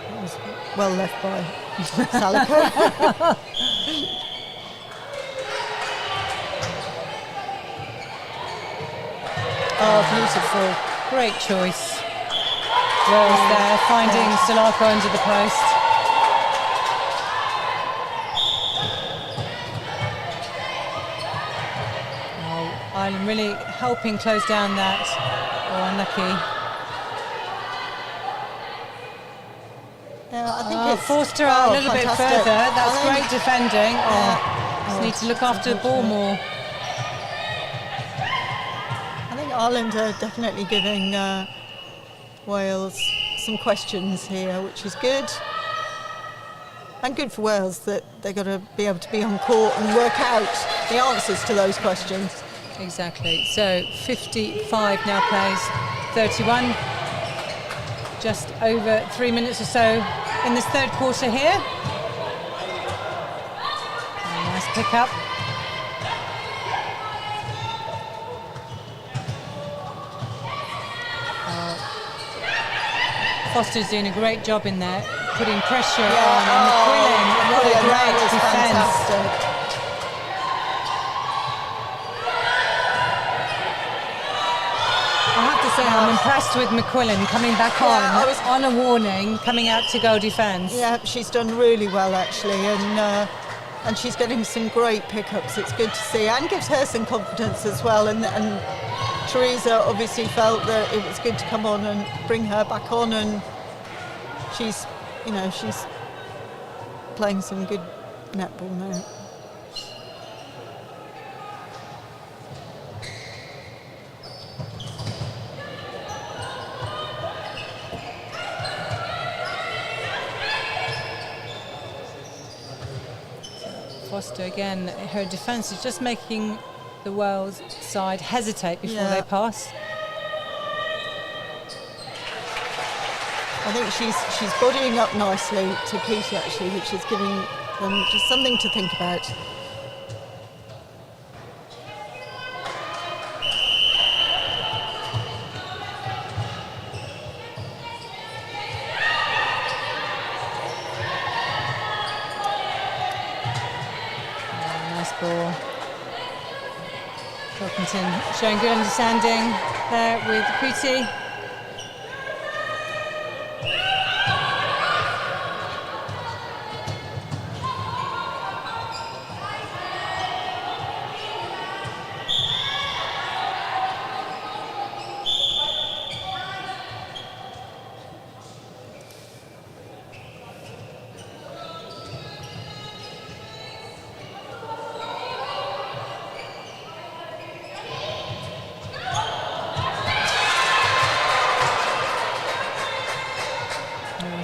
It was well left by Salako. Oh, beautiful. Great choice. Wells there, finding Salako under the post. Oh, Ireland really helping close down that. Oh, unlucky. Yeah, I think Oh, it's forced her out a little bit fantastic. further. That's I think- great defending. Yeah. Just need to look after the ball more. I think Ireland are definitely giving Wales some questions here, which is good. And good for Wales that they've got to be able to be on court and work out the answers to those questions. Exactly. So 55 now plays 31. Just over 3 minutes or so in this third quarter here. Nice pick up. Foster's doing a great job in there, putting pressure on. And McQuillan, what a McQuillan, that great was defence. fantastic. I have to say, I'm impressed with McQuillan coming back on a warning, coming out to go defence. Yeah, she's done really well actually, and she's getting some great pickups. It's good to see, and gives her some confidence as well. And Teresa obviously felt that it was good to come on and bring her back on, and she's playing some good netball now. Foster again, her defence is just making the Wales side hesitate before Yeah. they pass. I think she's bodying up nicely to Katie actually, which is giving them just something to think about. Nice ball. Pilkington showing good understanding there with Kuti.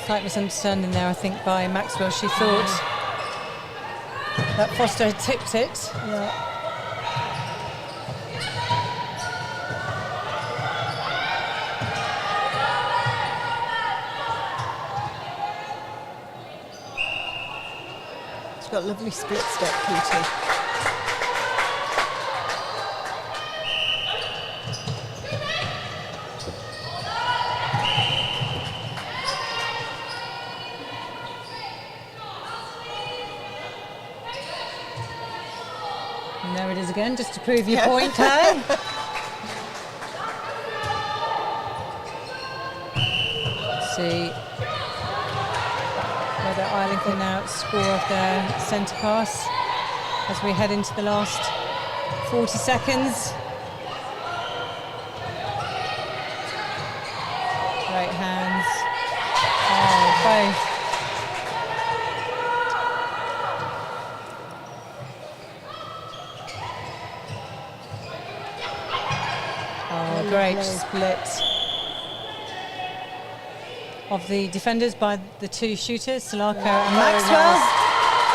slight misunderstanding there, I think, by Maxwell. She thought that Foster had tipped it. Yeah. She's got a lovely split step, Cutie. And there it is again, just to prove your point, Claire. See whether Ireland can now score off their centre pass as we head into the last 40 seconds. Great hands. Oh, both. Oh, great split of the defenders by the two shooters, Salako and Maxwell.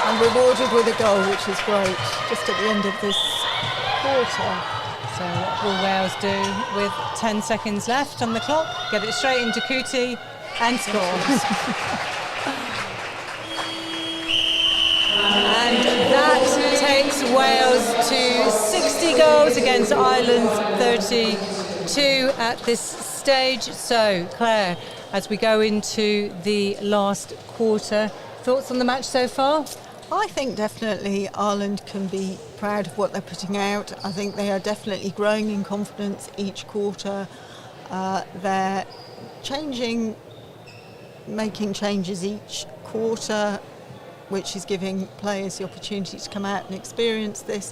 And rewarded with a goal, which is great, just at the end of this quarter. So what will Wales do with 10 seconds left on the clock? Get it straight into Kuti and score. And that takes Wales to 60 goals against Ireland's 32 at this stage. So, Claire, as we go into the last quarter, thoughts on the match so far? I think definitely Ireland can be proud of what they're putting out. I think they are definitely growing in confidence each quarter. They're making changes each quarter, which is giving players the opportunity to come out and experience this.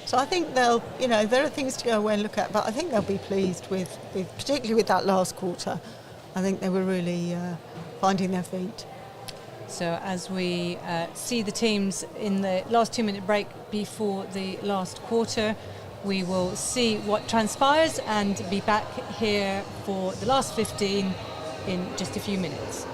So I think there are things to go away and look at, but I think they'll be pleased with particularly with that last quarter. I think they were really finding their feet. So as we see the teams in the last 2-minute break before the last quarter, we will see what transpires and be back here for the last 15 in just a few minutes.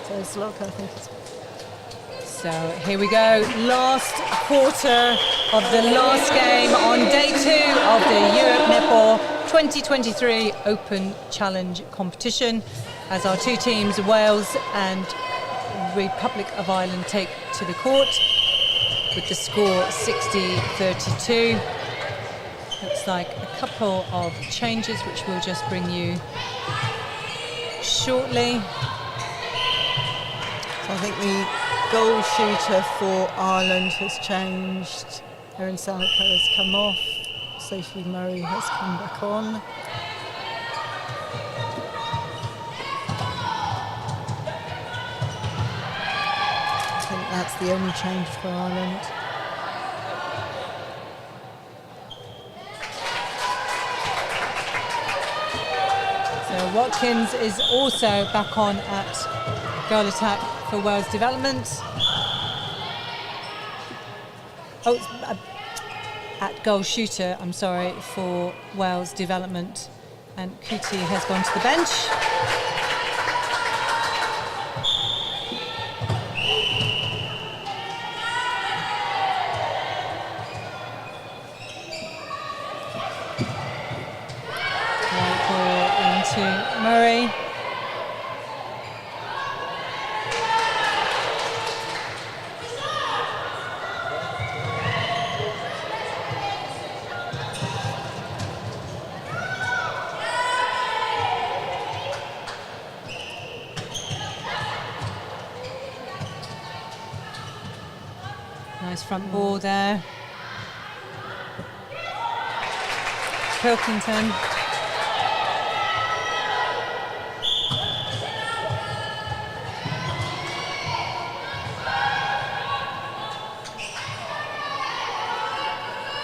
So it's luck, I think. So here we go, last quarter of the last game on day 2 of the Europe Netball 2023 Open Challenge competition, as our two teams, Wales and Republic of Ireland, take to the court with the score 60-32. Looks like a couple of changes which we'll just bring you shortly. So I think the goal shooter for Ireland has changed. Erin Salika has come off. Sophie Murray has come back on. I think that's the only change for Ireland. So Watkins is also back on at goal attack for Wales Development. At goal shooter, I'm sorry, for Wales Development. And Kuti has gone to the bench. Right ball into Murray. Nice front ball there. Pilkington.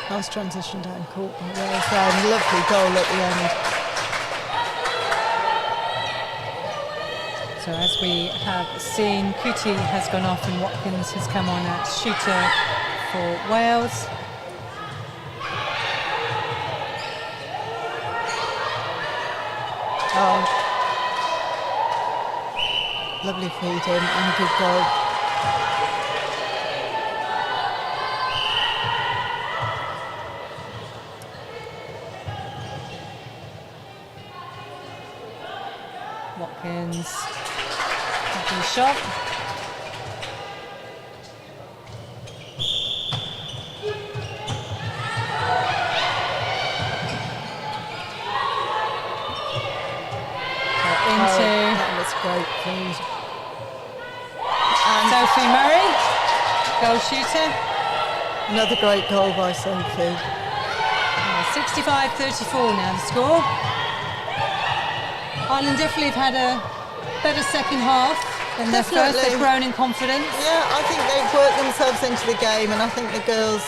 Nice transition down court by Wales there, and lovely goal at the end. So as we have seen, Kuti has gone off and Watkins has come on at shooter for Wales. Oh, lovely feed in and a good goal. Watkins, lovely shot. That was great feed. And Sophie Murray, goal shooter. another great goal by Sophie. 65-34 now the score. Ireland definitely have had a better second half than their first. They've grown in confidence. Yeah, I think they've worked themselves into the game, and I think the girls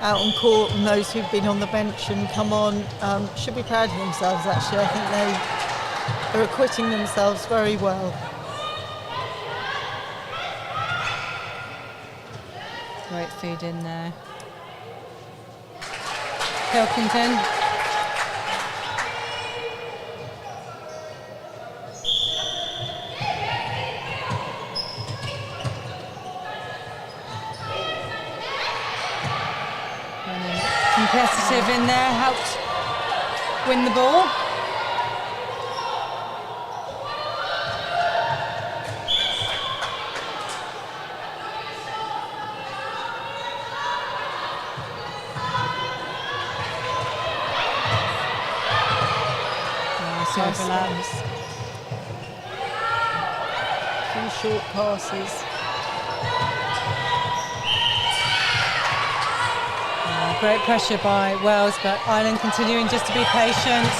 out on court and those who've been on the bench and come on should be proud of themselves, actually. I think they're acquitting themselves very well. Great feed in there. Pilkington. Competitive in there, helped win the ball. Nice overlaps. Few short passes. Great pressure by Wales, but Ireland continuing just to be patient.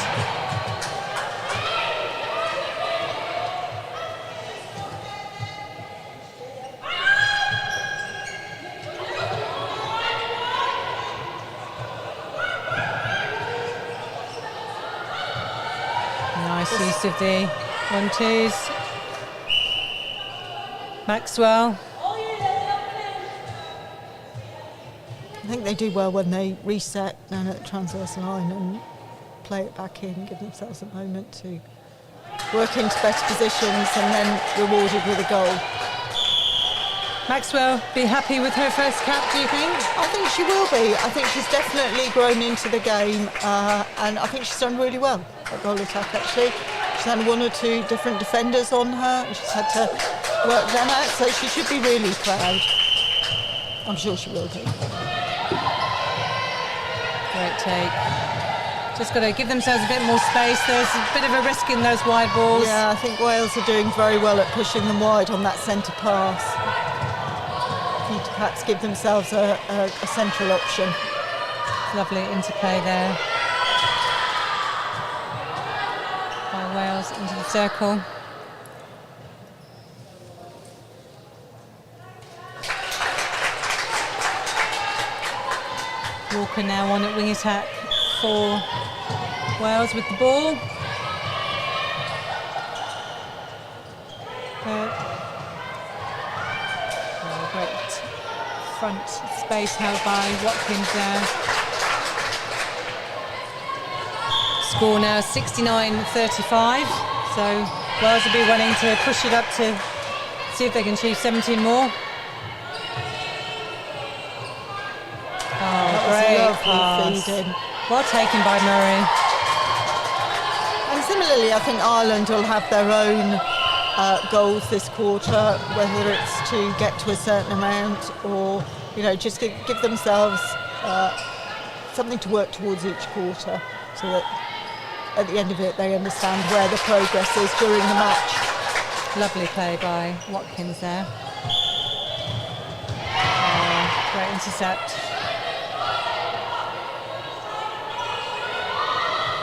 Nice use of the 1-2s. Maxwell. I think they do well when they reset down at the transverse line and play it back in, give themselves a moment to work into better positions and then rewarded with a goal. Maxwell, be happy with her first cap, do you think? I think she will be. I think she's definitely grown into the game, and I think she's done really well at goal attack, actually. She's had one or two different defenders on her, and she's had to work them out, so she should be really proud. I'm sure she will do. Great take. Just got to give themselves a bit more space. There's a bit of a risk in those wide balls. Yeah, I think Wales are doing very well at pushing them wide on that centre pass. Need to perhaps give themselves a central option. Lovely interplay there by Wales into the circle. Walker now on at wing attack for Wales with the ball. Great front space held by Watkins there. Score now 69-35, so Wales will be wanting to push it up to see if they can achieve 17 more. Oh, great pass. Well taken by Murray. And similarly, I think Ireland will have their own goals this quarter, whether it's to get to a certain amount or, you know, just give themselves something to work towards each quarter, so that at the end of it they understand where the progress is during the match. Lovely play by Watkins there. Great intercept.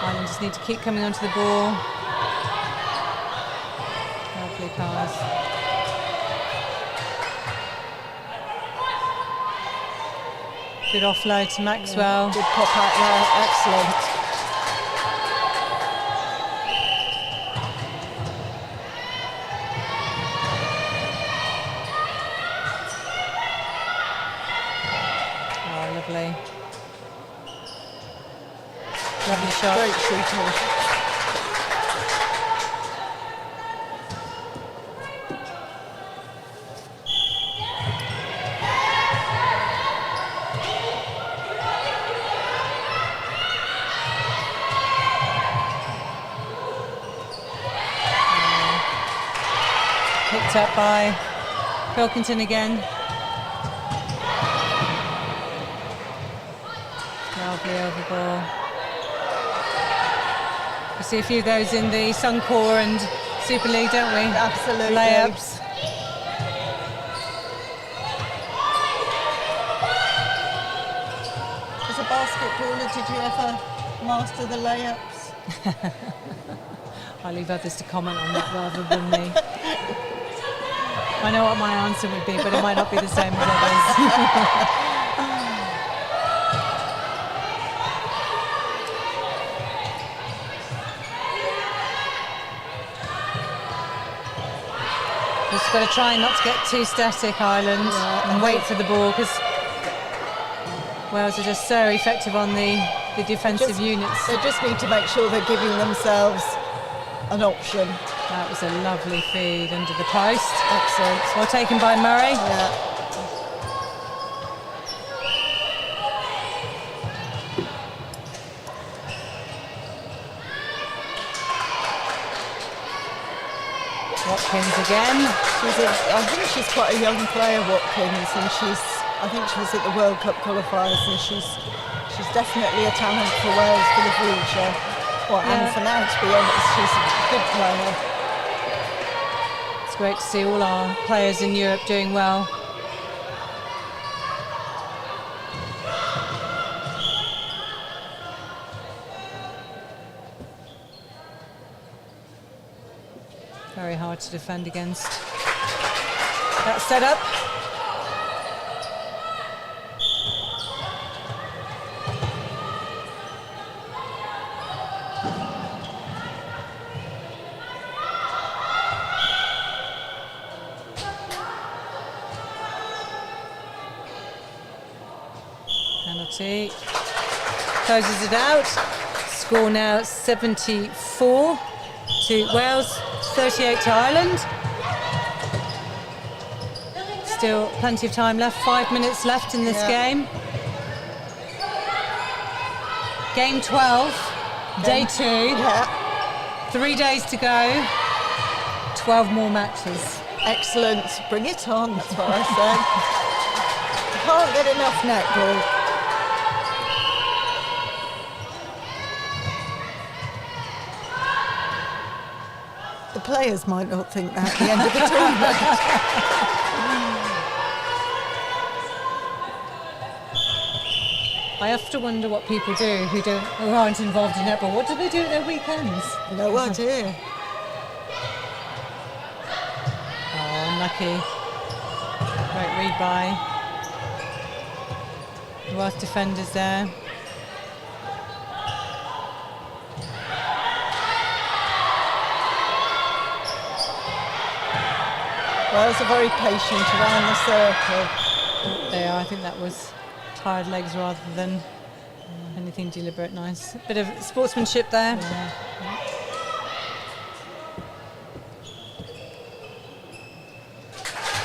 Ireland just need to keep coming onto the ball. Lovely pass. Good offload to Maxwell. Yeah, good pop out there, excellent. Oh, lovely. Lovely shot. Great shooting. Picked up by Pilkington again. Lovely over ball. We see a few of those in the Suncor and Super League, don't we? Absolutely. Layups. As a basketballer, did you ever master the layups? I'll leave others to comment on that rather than me. I know what my answer would be, but it might not be the same as others. Just got to try not to get too static, Ireland, and wait for the ball, because Wales are just so effective on the defensive units. They just need to make sure they're giving themselves an option. That was a lovely feed under the post. Excellent. Well taken by Murray. Yeah. Watkins again. I think she's quite a young player, Watkins, and I think she was at the World Cup qualifiers, and she's definitely a talent for Wales for the future. Well, and for now, to be honest, she's a good player. It's great to see all our players in Europe doing well. Very hard to defend against that setup. Penalty. Closes it out. Score now 74. to Wales, 38 to Ireland. Still plenty of time left, 5 minutes left in this game. Game 12, day 2, 3 days to go, 12 more matches. Excellent, bring it on, that's what I say. Can't get enough netball. The players might not think that at the end of the tournament. I often wonder what people do who aren't involved in netball. What do they do at their weekends? No idea. Oh, unlucky. Great read by the Welsh defenders there. Wales are very patient around the circle. They are. I think that was tired legs rather than anything deliberate. Nice bit of sportsmanship there. Yeah.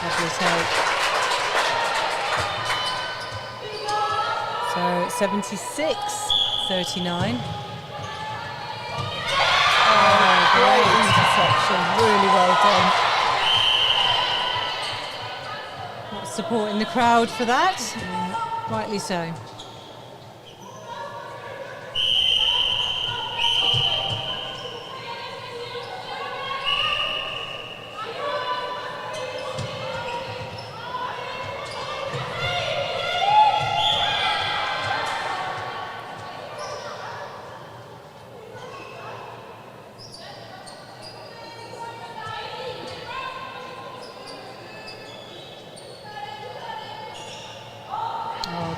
Lovely take. So 76-39. Great interception, really well done. Lots of support in the crowd for that. Rightly so.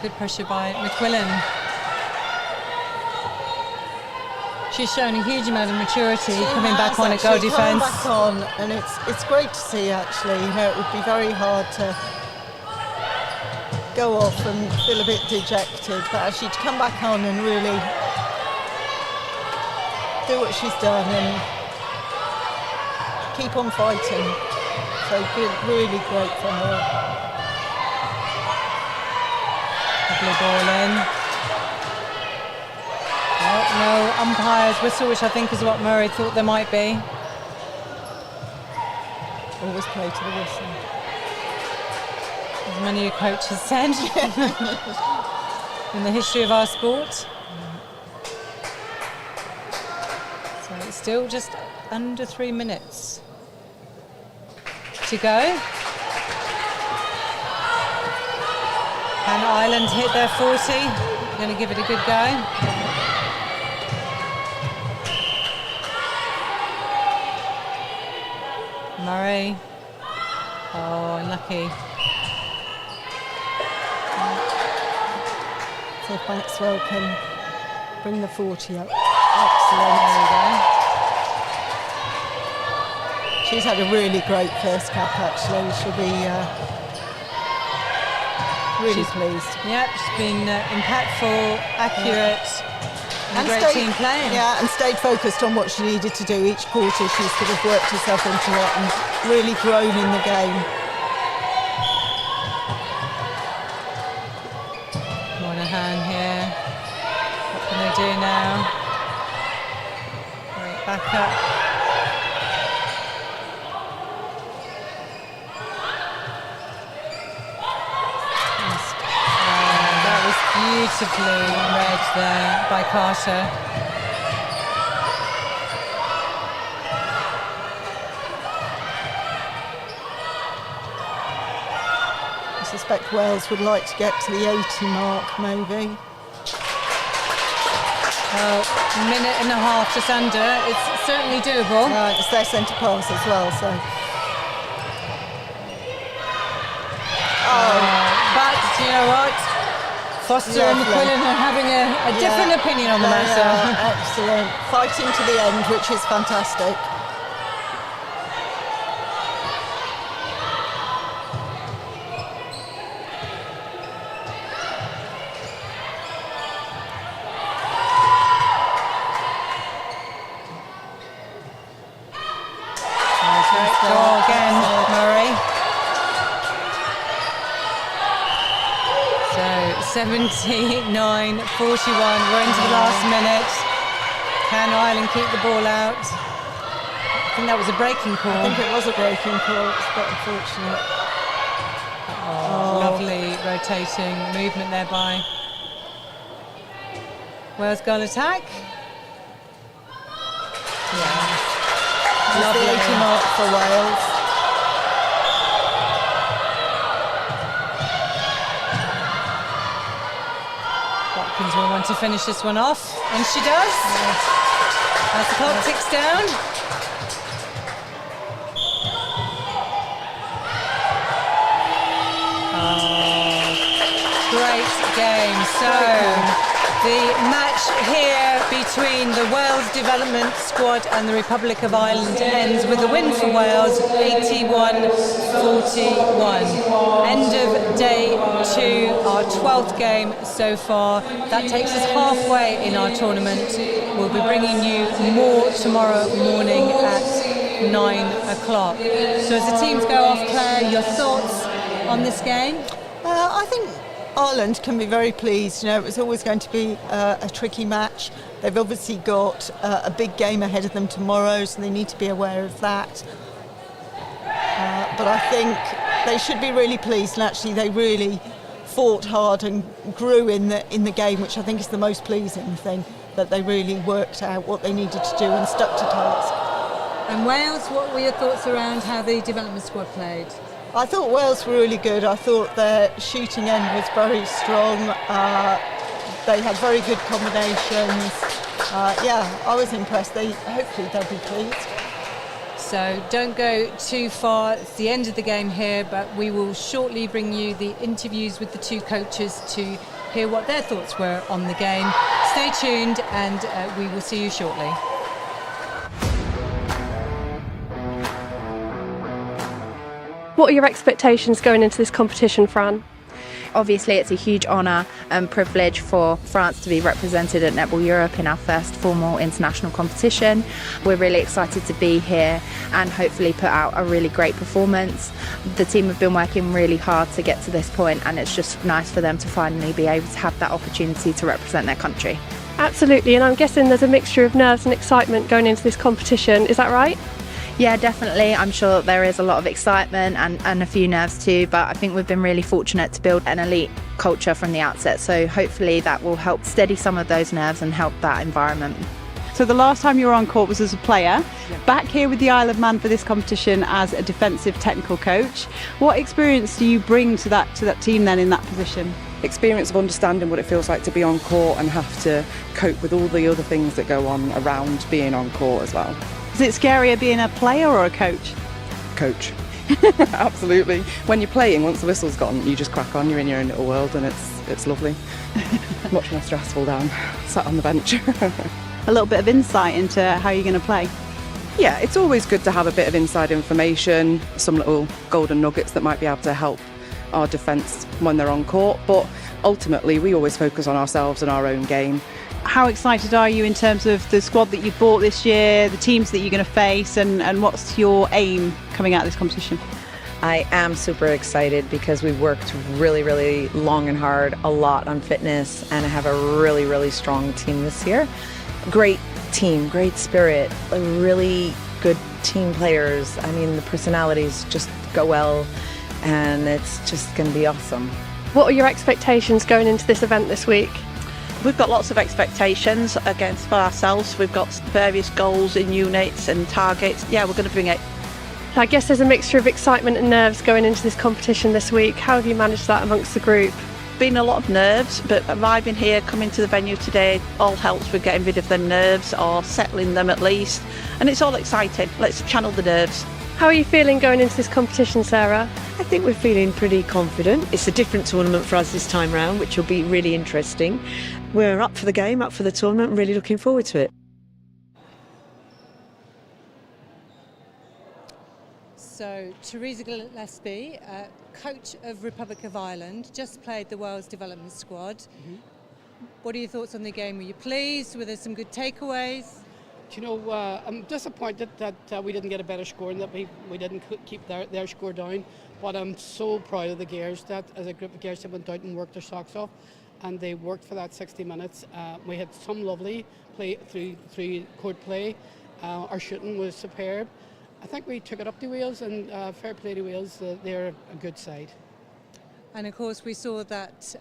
Good pressure by McQuillan. She's shown a huge amount of maturity coming back on at goal defence. Back on, and it's great to see actually. You know, it would be very hard to go off and feel a bit dejected, but actually to come back on and really do what she's done and keep on fighting. So good, really great for her. Ball in. Oh, no umpire's whistle, which I think is what Murray thought there might be. Always play to the whistle. As many a coach has said in the history of our sport. So it's still just under 3 minutes to go. Can Ireland hit their 40? They're going to give it a good go. Murray. Oh, unlucky. So if Maxwell can bring the 40 up. Excellent. There we go. She's had a really great first cap actually. She'll be really pleased. Yep, she's been impactful, accurate, and a great team playing. Yeah, and stayed focused on what she needed to do each quarter. She's sort of worked herself into it and really grown in the game. Moynihan here. What can they do now? Great back up. Beautifully read there by Carter. I suspect Wales would like to get to the 80 mark, maybe. Well, a minute and a half just under. It's certainly doable. Right, it's their centre pass as well, so. But you know what? Foster and McQuillan are having a different opinion on the matter. Excellent. Fighting to the end, which is fantastic. 79-41. We're into the last minute. Can Ireland keep the ball out? I think that was a breaking call. I think it was a breaking call. It's a bit unfortunate. Lovely rotating movement there by Wales goal attack. Lovely. The 80 mark for Wales. Watkins will want to finish this one off, and she does. As the clock ticks down. Great game. So the match here between the Wales development squad and the Republic of Ireland ends with a win for Wales, 81-41. End of day 2, our 12th game so far. That takes us halfway in our tournament. We'll be bringing you more tomorrow morning at 9 o'clock. So as the teams go off, Claire, your thoughts on this game? I think Ireland can be very pleased. You know, it was always going to be a tricky match. They've obviously got a big game ahead of them tomorrow, so they need to be aware of that. But I think they should be really pleased, and actually they really fought hard and grew in the game, which I think is the most pleasing thing, that they really worked out what they needed to do and stuck to task. And Wales, what were your thoughts around how the development squad played? I thought Wales were really good. I thought their shooting end was very strong. They had very good combinations. I was impressed. Hopefully they'll be pleased. So don't go too far. It's the end of the game here, but we will shortly bring you the interviews with the two coaches to hear what their thoughts were on the game. Stay tuned, and we will see you shortly. What are your expectations going into this competition, Fran? Obviously, it's a huge honour and privilege for France to be represented at Netball Europe in our first formal international competition. We're really excited to be here and hopefully put out a really great performance. The team have been working really hard to get to this point, and it's just nice for them to finally be able to have that opportunity to represent their country. Absolutely, and I'm guessing there's a mixture of nerves and excitement going into this competition, is that right? Yeah, definitely. I'm sure there is a lot of excitement and a few nerves too, but I think we've been really fortunate to build an elite culture from the outset, so hopefully that will help steady some of those nerves and help that environment. So the last time you were on court was as a player, back here with the Isle of Man for this competition as a defensive technical coach. What experience do you bring to that team then in that position? Experience of understanding what it feels like to be on court and have to cope with all the other things that go on around being on court as well. Is it scarier being a player or a coach? Coach. Absolutely. When you're playing, once the whistle's gone, you just crack on, you're in your own little world, and it's lovely. Much more stressful down, sat on the bench. A little bit of insight into how you're going to play. Yeah, it's always good to have a bit of inside information, some little golden nuggets that might be able to help our defence when they're on court, but ultimately we always focus on ourselves and our own game. How excited are you in terms of the squad that you've bought this year, the teams that you're going to face, and what's your aim coming out of this competition? I am super excited because we worked really, really long and hard, a lot on fitness, and I have a really, really strong team this year. Great team, great spirit, really good team players. I mean, the personalities just go well, and it's just going to be awesome. What are your expectations going into this event this week? We've got lots of expectations against for ourselves. We've got various goals in units and targets. Yeah, we're going to bring it. I guess there's a mixture of excitement and nerves going into this competition this week. How have you managed that amongst the group? Been a lot of nerves, but arriving here, coming to the venue today, all helps with getting rid of the nerves or settling them at least. And it's all exciting. Let's channel the nerves. How are you feeling going into this competition, Sarah? I think we're feeling pretty confident. It's a different tournament for us this time round, which will be really interesting. We're up for the game, up for the tournament, and really looking forward to it. So, Teresa Gillespie, coach of Republic of Ireland, just played the Wales development squad. What are your thoughts on the game? Were you pleased? Were there some good takeaways? You know, I'm disappointed that we didn't get a better score and that we didn't keep their score down. But I'm so proud of the girls, that as a group of girls that went out and worked their socks off. and they worked for that 60 minutes. We had some lovely play through court play. Our shooting was superb. I think we took it up to Wales, and fair play to Wales. They're a good side. And of course, we saw that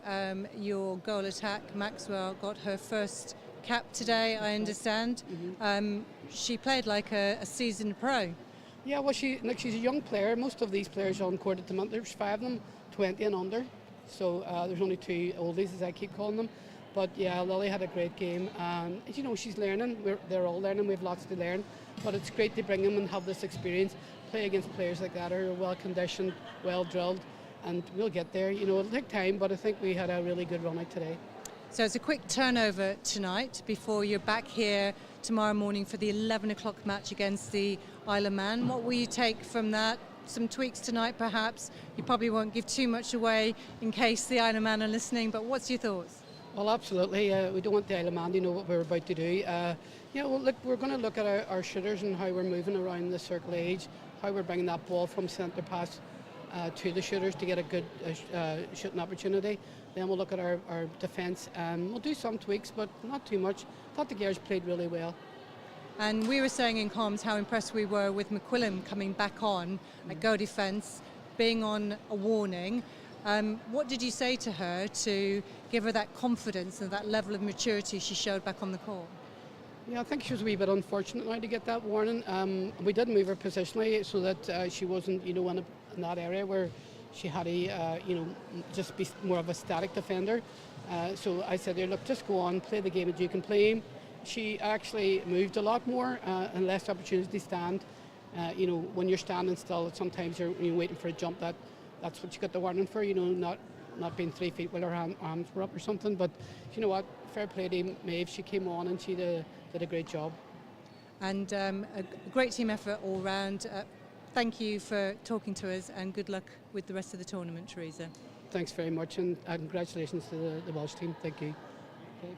your goal attack, Maxwell, got her first cap today, I understand. She played like a seasoned pro. Yeah, well, she's a young player. Most of these players on court at the moment, there's 5 of them, 20 and under. So there's only 2 oldies, as I keep calling them. But yeah, Lily had a great game. And you know, she's learning. They're all learning. We have lots to learn. But it's great to bring them and have this experience, play against players like that who are well conditioned, well drilled, and we'll get there. You know, it'll take time, but I think we had a really good run out today. So it's a quick turnover tonight before you're back here tomorrow morning for the 11 o'clock match against the Isle of Man. What will you take from that? Some tweaks tonight, perhaps? You probably won't give too much away in case the Isle of Man are listening, but what's your thoughts? Well, absolutely. We don't want the Isle of Man to know what we're about to do. Well, look, we're going to look at our shooters and how we're moving around the circle age, how we're bringing that ball from centre pass to the shooters to get a good shooting opportunity. Then we'll look at our defence. We'll do some tweaks, but not too much. I thought the girls played really well. And we were saying in comms how impressed we were with McQuillan coming back on at Go Defence, being on a warning. What did you say to her to give her that confidence and that level of maturity she showed back on the court? Yeah, I think she was a wee bit unfortunate now to get that warning. We did move her positionally so that she wasn't, in that area where she had to, just be more of a static defender. So I said to her, look, just go on, play the game that you can play. She actually moved a lot more and less opportunities to stand. When you're standing still, sometimes you're waiting for a jump. That's what you got the warning for. Not being 3 feet while her arms were up or something. But you know what? Fair play to Maeve. She came on and she did a great job. And a great team effort all round. Thank you for talking to us, and good luck with the rest of the tournament, Teresa. Thanks very much, and congratulations to the Welsh team. Thank you. Okay.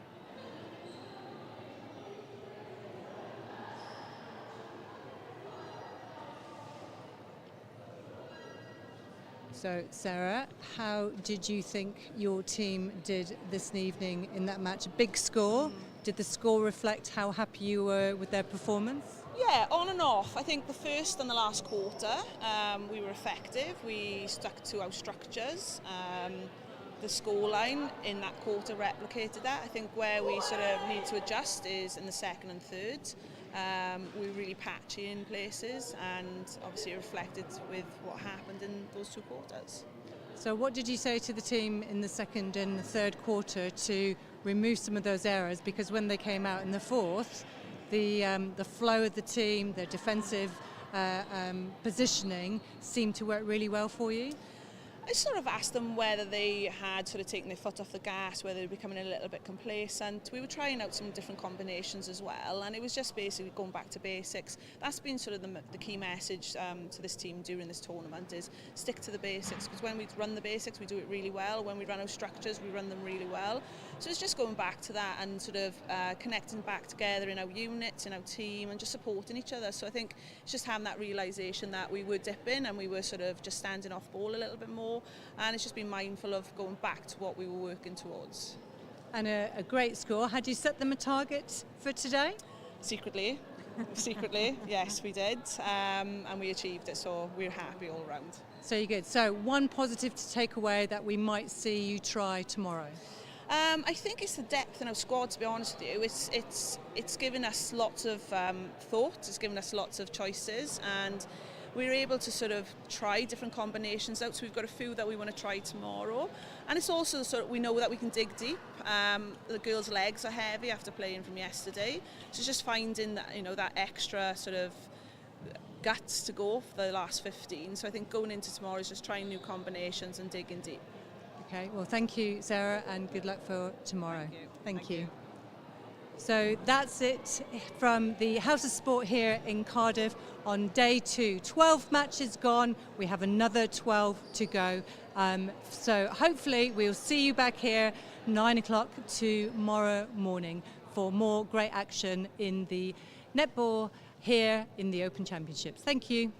So, Sarah, how did you think your team did this evening in that match? A big score. Did the score reflect how happy you were with their performance? Yeah, on and off. I think the first and the last quarter we were effective. We stuck to our structures. The scoreline in that quarter replicated that. I think where we sort of need to adjust is in the second and third. We were really patchy in places, and obviously it reflected with what happened in those 2 quarters. So what did you say to the team in the second and the third quarter to remove some of those errors? Because when they came out in the fourth, the flow of the team, their defensive positioning seemed to work really well for you? I sort of asked them whether they had sort of taken their foot off the gas, whether they were becoming a little bit complacent. We were trying out some different combinations as well, and it was just basically going back to basics. That's been sort of the key message to this team during this tournament, is stick to the basics, because when we run the basics we do it really well. When we run our structures we run them really well. So it's just going back to that and sort of connecting back together in our units, in our team, and just supporting each other. So I think it's just having that realisation that we were dipping and we were sort of just standing off ball a little bit more. And it's just been mindful of going back to what we were working towards. And a great score. Had you set them a target for today? Secretly, yes, we did, and we achieved it, so we're happy all around. So you're good. So one positive to take away that we might see you try tomorrow? I think it's the depth in our squad, to be honest with you. It's given us lots of thought, it's given us lots of choices, and we're able to sort of try different combinations out. So we've got a few that we want to try tomorrow, and it's also sort of, we know that we can dig deep. The girls' legs are heavy after playing from yesterday, so just finding that, that extra sort of guts to go for the last 15. So I think going into tomorrow is just trying new combinations and digging deep. Okay, well, thank you, Sarah, and good luck for tomorrow. Thank you. So that's it from the House of Sport here in Cardiff on day 2. 12 matches gone. We have another 12 to go. So hopefully we'll see you back here 9 o'clock tomorrow morning for more great action in the netball here in the Open Championships. Thank you.